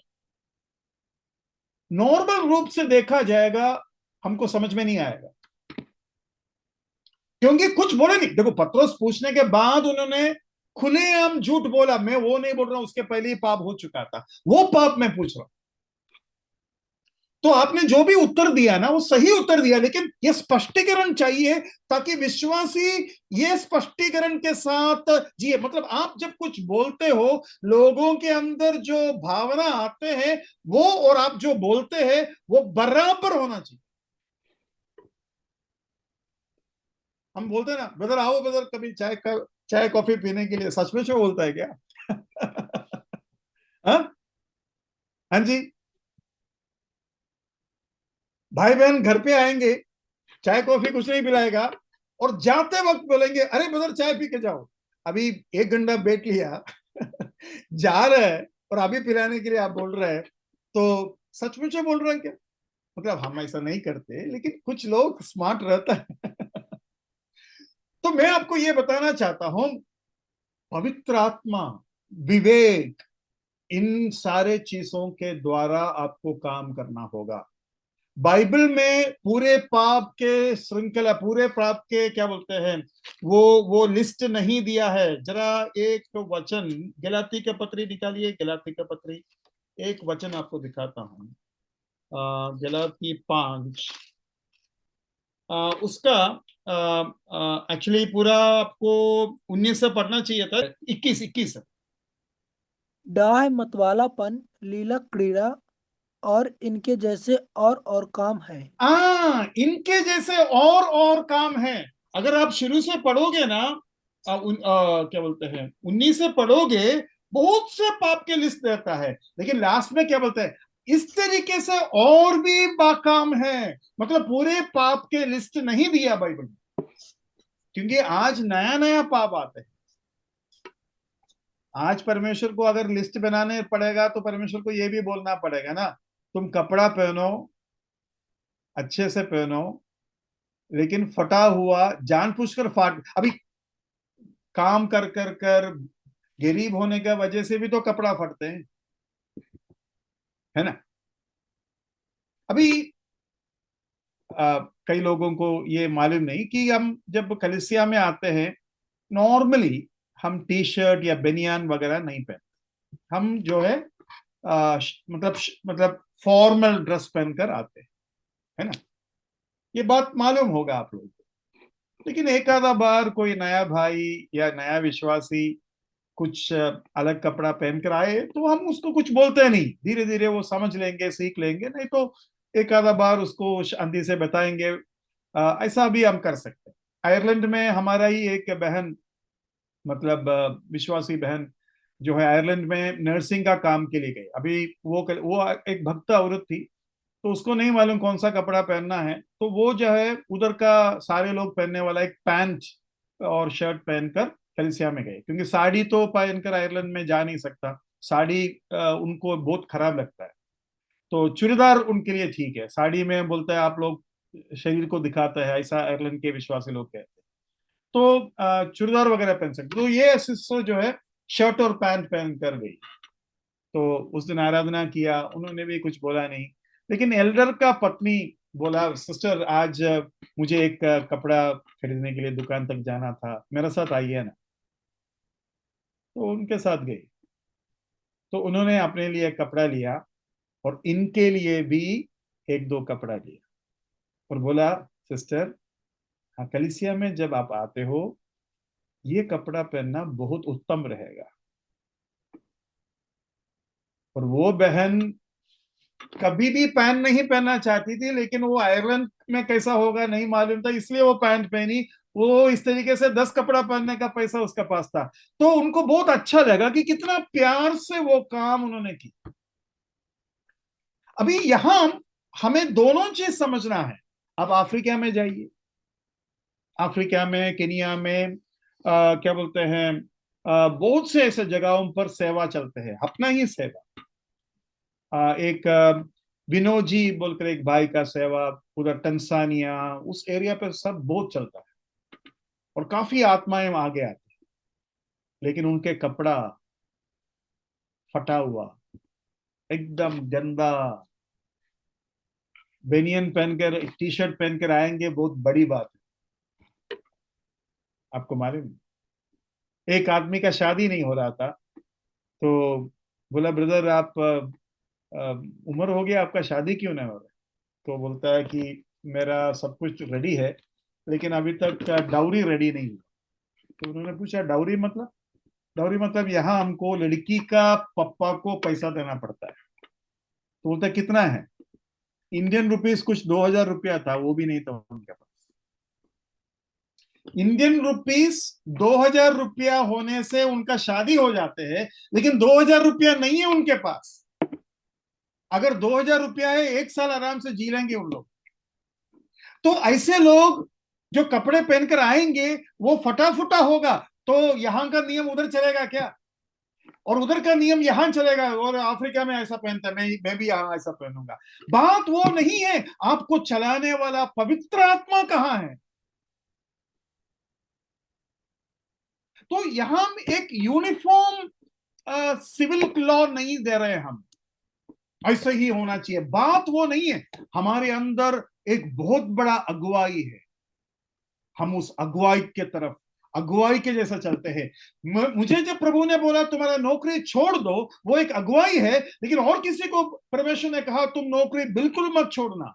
नॉर्मल रूप से देखा जाएगा, हमको समझ में नहीं आएगा, क्योंकि कुछ बोले नहीं। देखो, पतरस पूछने के बाद उन्होंने खुलेआम झूठ बोला। मैं वो नहीं बोल रहा हूं, उसके पहले ही पाप हो चुका था, वो पाप मैं पूछ रहा हूं। तो आपने जो भी उत्तर दिया ना, वो सही उत्तर दिया, लेकिन ये स्पष्टीकरण चाहिए ताकि विश्वासी ये स्पष्टीकरण के साथ जिए। मतलब आप जब कुछ बोलते हो, लोगों के अंदर जो भावना आते हैं वो, और आप जो बोलते हैं वो बराबर होना चाहिए। हम बोलते हैं ना, ब्रदर आओ ब्रदर कभी चाय कॉफी पीने के लिए, सच में बोलता है क्या? हाँ जी, भाई बहन घर पे आएंगे, चाय कॉफी कुछ नहीं पिलाएगा, और जाते वक्त बोलेंगे अरे ब्रदर चाय पी के जाओ। अभी 1 घंटा बैठ लिया जा रहा है, और अभी पिलाने के लिए आप बोल रहे हैं, तो सच में बोल रहे हैं क्या? मतलब हम ऐसा नहीं करते, लेकिन कुछ लोग स्मार्ट रहता है। तो मैं आपको यह बताना चाहता हूं, पवित्र आत्मा, विवेक, इन सारे चीजों के द्वारा आपको काम करना होगा। बाइबल में पूरे पाप के श्रृंखला, पूरे पाप के क्या बोलते हैं, वो लिस्ट नहीं दिया है। जरा एक वचन गलाती के पत्री निकालिए, गलाती के पत्री, एक वचन आपको दिखाता हूं, गलाती 5, उसका एक्चुअली पूरा आपको 19 से पढ़ना चाहिए था, 21 डाह मतवालापन, लीलक क्रीड़ा, और इनके जैसे और काम है। इनके जैसे और काम है। अगर आप शुरू से पढ़ोगे ना, क्या बोलते हैं, 19 से पढ़ोगे, बहुत से पाप के लिस्ट देता है, लेकिन लास्ट में क्या बोलते हैं, इस तरीके से और भी बाकाम है। मतलब पूरे पाप के लिस्ट नहीं दिया बाइबल में, क्योंकि आज नया नया पाप आते हैं। आज परमेश्वर को अगर लिस्ट बनाने पड़ेगा तो परमेश्वर को यह भी बोलना पड़ेगा ना, तुम कपड़ा पहनो, अच्छे से पहनो, लेकिन फटा हुआ जानबूझकर फाट, अभी काम कर कर कर गरीब होने की वजह से भी तो कपड़ा फटते हैं, है ना। अभी कई लोगों को ये मालूम नहीं कि हम जब कलीसिया में आते हैं, नॉर्मली हम टी शर्ट या बनियान वगैरह नहीं पहनते। हम जो है मतलब फॉर्मल ड्रेस पहनकर आते हैं, है ना। ये बात मालूम होगा आप लोगों को। लेकिन एक आधा बार कोई नया भाई या नया विश्वासी कुछ अलग कपड़ा पहनकर आए तो हम उसको कुछ बोलते नहीं, धीरे धीरे वो समझ लेंगे, सीख लेंगे, नहीं तो एक आधा बार उसको शांति से बताएंगे। ऐसा भी हम कर सकते हैं। आयरलैंड में हमारा ही एक बहन, मतलब विश्वासी बहन जो है, आयरलैंड में नर्सिंग का काम के लिए गई। अभी वो एक भक्त औरत थी, तो उसको नहीं मालूम कौन सा कपड़ा पहनना है, तो वो जो है उधर का सारे लोग पहनने वाला एक पैंट और शर्ट पहनकर कलीसिया में गए, क्योंकि साड़ी तो पहनकर आयरलैंड में जा नहीं सकता, साड़ी उनको बहुत खराब लगता है। तो चूड़ीदार उनके लिए ठीक है, साड़ी में बोलता है आप लोग शरीर को दिखाता है, ऐसा आयरलैंड के विश्वासी लोग कहते हैं। तो चूड़ीदार वगैरह पहन सकते, तो ये सिस्टर जो है शर्ट और पैंट पहन कर गई। तो उस दिन आराधना किया, उन्होंने भी कुछ बोला नहीं, लेकिन एल्डर का पत्नी बोला, सिस्टर आज मुझे एक कपड़ा खरीदने के लिए दुकान तक जाना था, मेरे साथ आइए ना। तो उनके साथ गई, तो उन्होंने अपने लिए कपड़ा लिया और इनके लिए भी एक दो कपड़ा लिया, और बोला सिस्टर, हाँ, कलीसिया में जब आप आते हो ये कपड़ा पहनना बहुत उत्तम रहेगा। और वो बहन कभी भी पैंट नहीं पहनना चाहती थी, लेकिन वो आयरलैंड में कैसा होगा नहीं मालूम था, इसलिए वो पैंट पहनी। वो इस तरीके से 10 कपड़ा पहनने का पैसा उसका पास था, तो उनको बहुत अच्छा लगा कि कितना प्यार से वो काम उन्होंने की। अभी यहां हमें दोनों चीज समझना है। अब अफ्रीका में जाइए, अफ्रीका में, केनिया में, क्या बोलते हैं, बहुत से ऐसे जगहों पर सेवा चलते हैं, अपना ही सेवा। एक विनोजी बोलकर एक भाई का सेवा, उधर टंसानिया उस एरिया पे सब बहुत चलता है, और काफी आत्माएं आगे आती है, लेकिन उनके कपड़ा फटा हुआ, एकदम गंदा, बेनियन पहनकर, टी शर्ट पहनकर आएंगे, बहुत बड़ी बात है। आपको मालूम, एक आदमी का शादी नहीं हो रहा था, तो बोला ब्रदर आप उम्र हो गया, आपका शादी क्यों नहीं हो रहा? तो बोलता है कि मेरा सब कुछ रेडी है, लेकिन अभी तक डाउरी रेडी नहीं हुआ। तो उन्होंने पूछा डाउरी मतलब? डाउरी मतलब यहाँ हमको लड़की का पप्पा को पैसा देना पड़ता है। तो बोलता है कितना है? इंडियन रुपीस कुछ 2000 रुपया था, वो भी नहीं था उनके पास। इंडियन रुपीस 2000 रुपया होने से उनका शादी हो जाते हैं, लेकिन 2000 रुपया नहीं है उनके पास। अगर 2000 रुपया है, 1 साल आराम से जी लेंगे उन लोग। तो ऐसे लोग जो कपड़े पहनकर आएंगे वो फटा फुटा होगा, तो यहां का नियम उधर चलेगा क्या? और उधर का नियम यहां चलेगा, और अफ्रीका में ऐसा पहनता है, मैं भी यहां ऐसा पहनूंगा। बात वो नहीं है, आपको चलाने वाला पवित्र आत्मा कहां है? तो यहां एक यूनिफॉर्म सिविल लॉ नहीं दे रहे हम, ऐसे ही होना चाहिए, बात वो नहीं है। हमारे अंदर एक बहुत बड़ा अगुवाई है, हम उस अगुवाई के तरफ, अगुवाई के जैसा चलते हैं। मुझे जब प्रभु ने बोला तुम्हारा नौकरी छोड़ दो, वो एक अगुवाई है, लेकिन और किसी को परमेश्वर ने कहा तुम नौकरी बिल्कुल मत छोड़ना,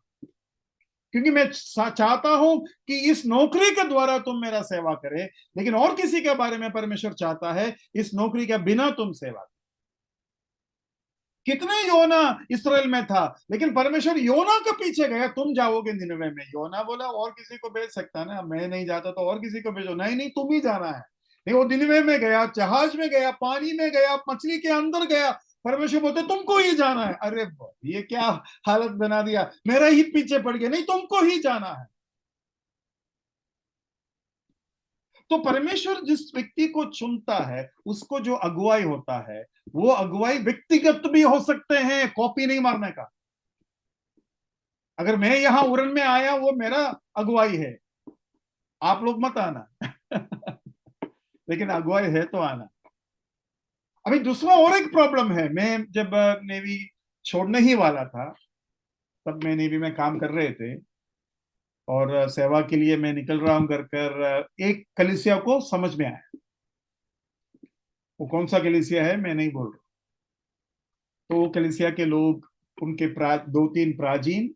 क्योंकि मैं चाहता हूं कि इस नौकरी के द्वारा तुम मेरा सेवा करे, लेकिन और किसी के बारे में परमेश्वर चाहता है इस नौकरी के बिना तुम सेवा करो। कितने योना इसराइल में था, लेकिन परमेश्वर योना के पीछे गया, तुम जाओगे निनवे में। योना बोला और किसी को भेज सकता ना, मैं नहीं जाता तो और किसी को भेजो। नहीं नहीं, तुम ही जाना है। नहीं, वो निनवे में गया, जहाज में गया, पानी में गया, मछली के अंदर गया, परमेश्वर बोलते तुमको ही जाना है। अरे ये क्या हालत बना दिया, मेरा ही पीछे पड़ गया। नहीं, तुमको ही जाना है। तो परमेश्वर जिस व्यक्ति को चुनता है, उसको जो अगुवाई होता है, वो अगुवाई व्यक्तिगत भी हो सकते हैं, कॉपी नहीं मारने का। अगर मैं यहां उरन में आया, वो मेरा अगुवाई है, आप लोग मत आना लेकिन अगुवाई है तो आना। अभी दूसरा और एक प्रॉब्लम है। मैं जब नेवी छोड़ने ही वाला था, तब मैं नेवी में काम कर रहे थे और सेवा के लिए मैं निकल रहा हूं घर कर, एक कलीसिया को समझ में आया। वो कौन सा कलीसिया है मैं नहीं बोल रहा। तो वो कलीसिया के लोग, उनके 2-3 प्राचीन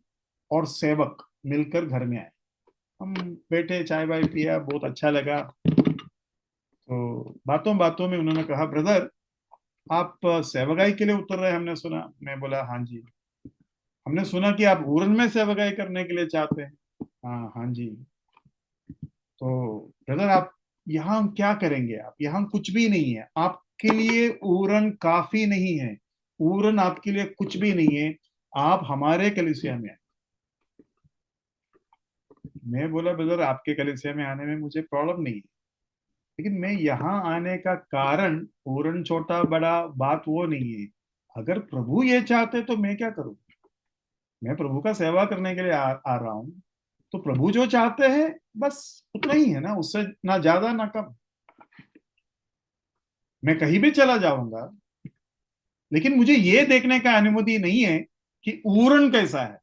और सेवक मिलकर घर में आए। हम बैठे, चाय वाय पिया, बहुत अच्छा लगा। तो बातों बातों में उन्होंने कहा, ब्रदर आप सेवकाई के लिए उतर रहे हैं, हमने सुना। मैं बोला हाँ जी। हमने सुना कि आप उरन में सेवकाई करने के लिए चाहते हैं। हाँ हाँ जी। तो ब्रदर आप यहाँ क्या करेंगे? आप यहाँ कुछ भी नहीं है, आपके लिए उरन काफी नहीं है, उरन आपके लिए कुछ भी नहीं है, आप हमारे कलीसिया में आए। मैं बोला ब्रदर आपके कलीसिया में आने में मुझे प्रॉब्लम नहीं है, लेकिन मैं यहाँ आने का कारण उरन छोटा बड़ा बात वो नहीं है। अगर प्रभु ये चाहते तो मैं क्या करूं? मैं प्रभु का सेवा करने के लिए आ रहा हूं, तो प्रभु जो चाहते हैं बस उतना ही है ना, उससे ना ज्यादा ना कम। मैं कहीं भी चला जाऊंगा, लेकिन मुझे ये देखने का अनुमति नहीं है कि उरन कैसा है।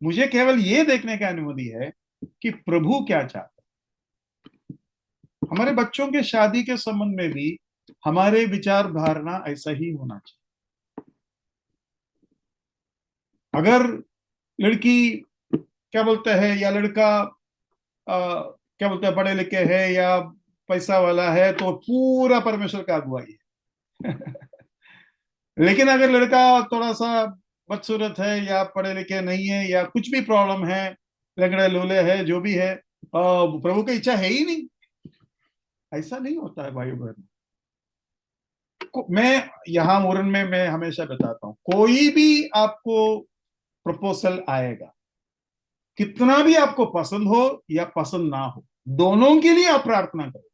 मुझे केवल ये देखने का अनुमति है कि प्रभु क्या चाहता है। हमारे बच्चों के शादी के संबंध में भी हमारे विचार धारणा ऐसा ही होना चाहिए। अगर लड़की क्या बोलते हैं या लड़का क्या बोलते हैं पढ़े लिखे है या पैसा वाला है, तो पूरा परमेश्वर का अगुवाई है लेकिन अगर लड़का थोड़ा सा बदसूरत है या पढ़े लिखे नहीं है या कुछ भी प्रॉब्लम है, लंगड़े लूले है, जो भी है, प्रभु की इच्छा है ही नहीं। ऐसा नहीं होता है भाई बहन। मैं यहाँ मुरन में मैं हमेशा बताता हूँ, कोई भी आपको प्रपोजल आएगा, कितना भी आपको पसंद हो या पसंद ना हो, दोनों के लिए आप प्रार्थना करो।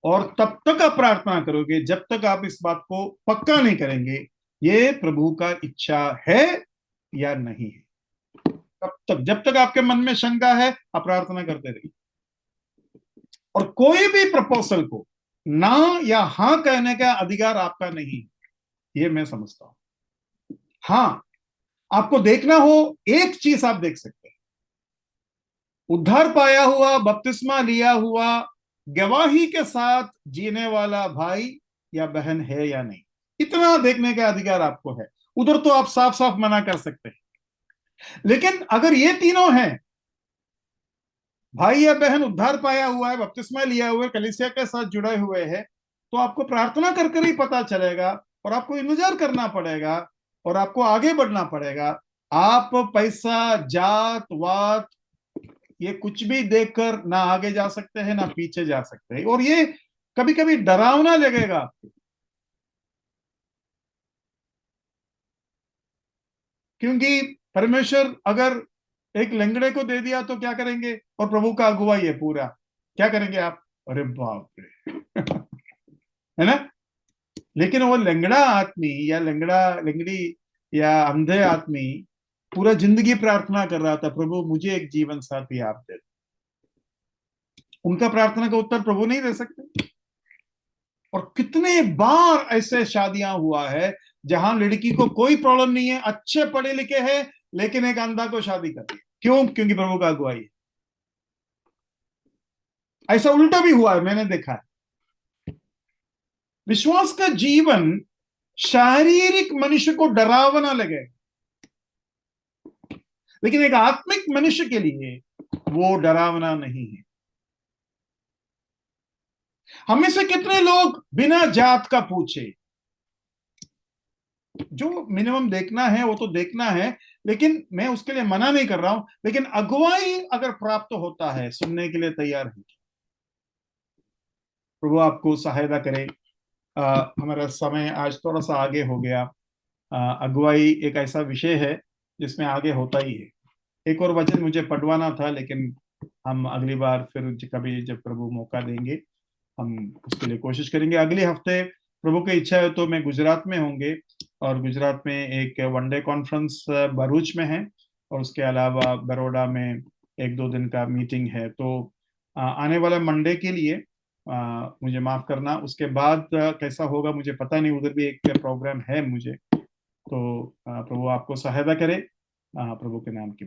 और तब तक आप प्रार्थना करोगे जब तक आप इस बात को पक्का नहीं करेंगे ये प्रभु का इच्छा है या नहीं है। तब तक, जब तक आपके मन में शंका है, आप प्रार्थना करते रहिए। और कोई भी प्रपोजल को ना या हां कहने का अधिकार आपका नहीं, ये मैं समझता हूं। हां, आपको देखना हो, एक चीज आप देख सकते हैं, उद्धार पाया हुआ, बपतिस्मा लिया हुआ, गवाही के साथ जीने वाला भाई या बहन है या नहीं, इतना देखने का अधिकार आपको है। उधर तो आप साफ साफ मना कर सकते हैं। लेकिन अगर ये तीनों हैं, भाई या बहन उद्धार पाया हुआ है, बपतिस्मा लिया हुआ है, कलीसिया के साथ जुड़े हुए हैं, तो आपको प्रार्थना कर कर ही पता चलेगा और आपको इंतजार करना पड़ेगा और आपको आगे बढ़ना पड़ेगा। आप पैसा, जात वात, ये कुछ भी देखकर ना आगे जा सकते हैं ना पीछे जा सकते हैं। और ये कभी कभी डरावना लगेगा आपको, क्योंकि परमेश्वर अगर एक लंगड़े को दे दिया तो क्या करेंगे? और प्रभु का अगुवाई है पूरा, क्या करेंगे आप? अरे बाप रे है ना? लेकिन वो लंगड़ा आदमी या लंगड़ी या अंधे आदमी पूरा जिंदगी प्रार्थना कर रहा था, प्रभु मुझे एक जीवन साथी आप दे। उनका प्रार्थना का उत्तर प्रभु नहीं दे सकते। और कितने बार ऐसे शादियां हुआ है जहां लड़की को कोई प्रॉब्लम नहीं है, अच्छे पढ़े लिखे हैं, लेकिन एक अंधा को शादी कर दी। क्यों? क्योंकि प्रभु का अगुवाई है। ऐसा उल्टा भी हुआ है, मैंने देखा है। विश्वास का जीवन शारीरिक मनुष्य को डरावना लगे, लेकिन एक आत्मिक मनुष्य के लिए वो डरावना नहीं है। हमें से कितने लोग बिना जात का पूछे, जो मिनिमम देखना है वो तो देखना है, लेकिन मैं उसके लिए मना नहीं कर रहा हूं, लेकिन अगुवाई अगर प्राप्त होता है सुनने के लिए तैयार है। प्रभु आपको सहायता करे। हमारा समय आज थोड़ा सा आगे हो गया। अगुवाई एक ऐसा विषय है जिसमें आगे होता ही है। एक और वचन मुझे पढ़वाना था, लेकिन हम अगली बार फिर कभी जब प्रभु मौका देंगे हम उसके लिए कोशिश करेंगे। अगले हफ्ते प्रभु की इच्छा है तो मैं गुजरात में होंगे, और गुजरात में एक वनडे कॉन्फ्रेंस भरूच में है, और उसके अलावा बड़ौदा में 1-2 दिन का मीटिंग है। तो आने वाला मंडे के लिए मुझे माफ करना। उसके बाद कैसा होगा मुझे पता नहीं, उधर भी एक प्रोग्राम है मुझे। तो प्रभु आपको सहायता करे। प्रभु के नाम की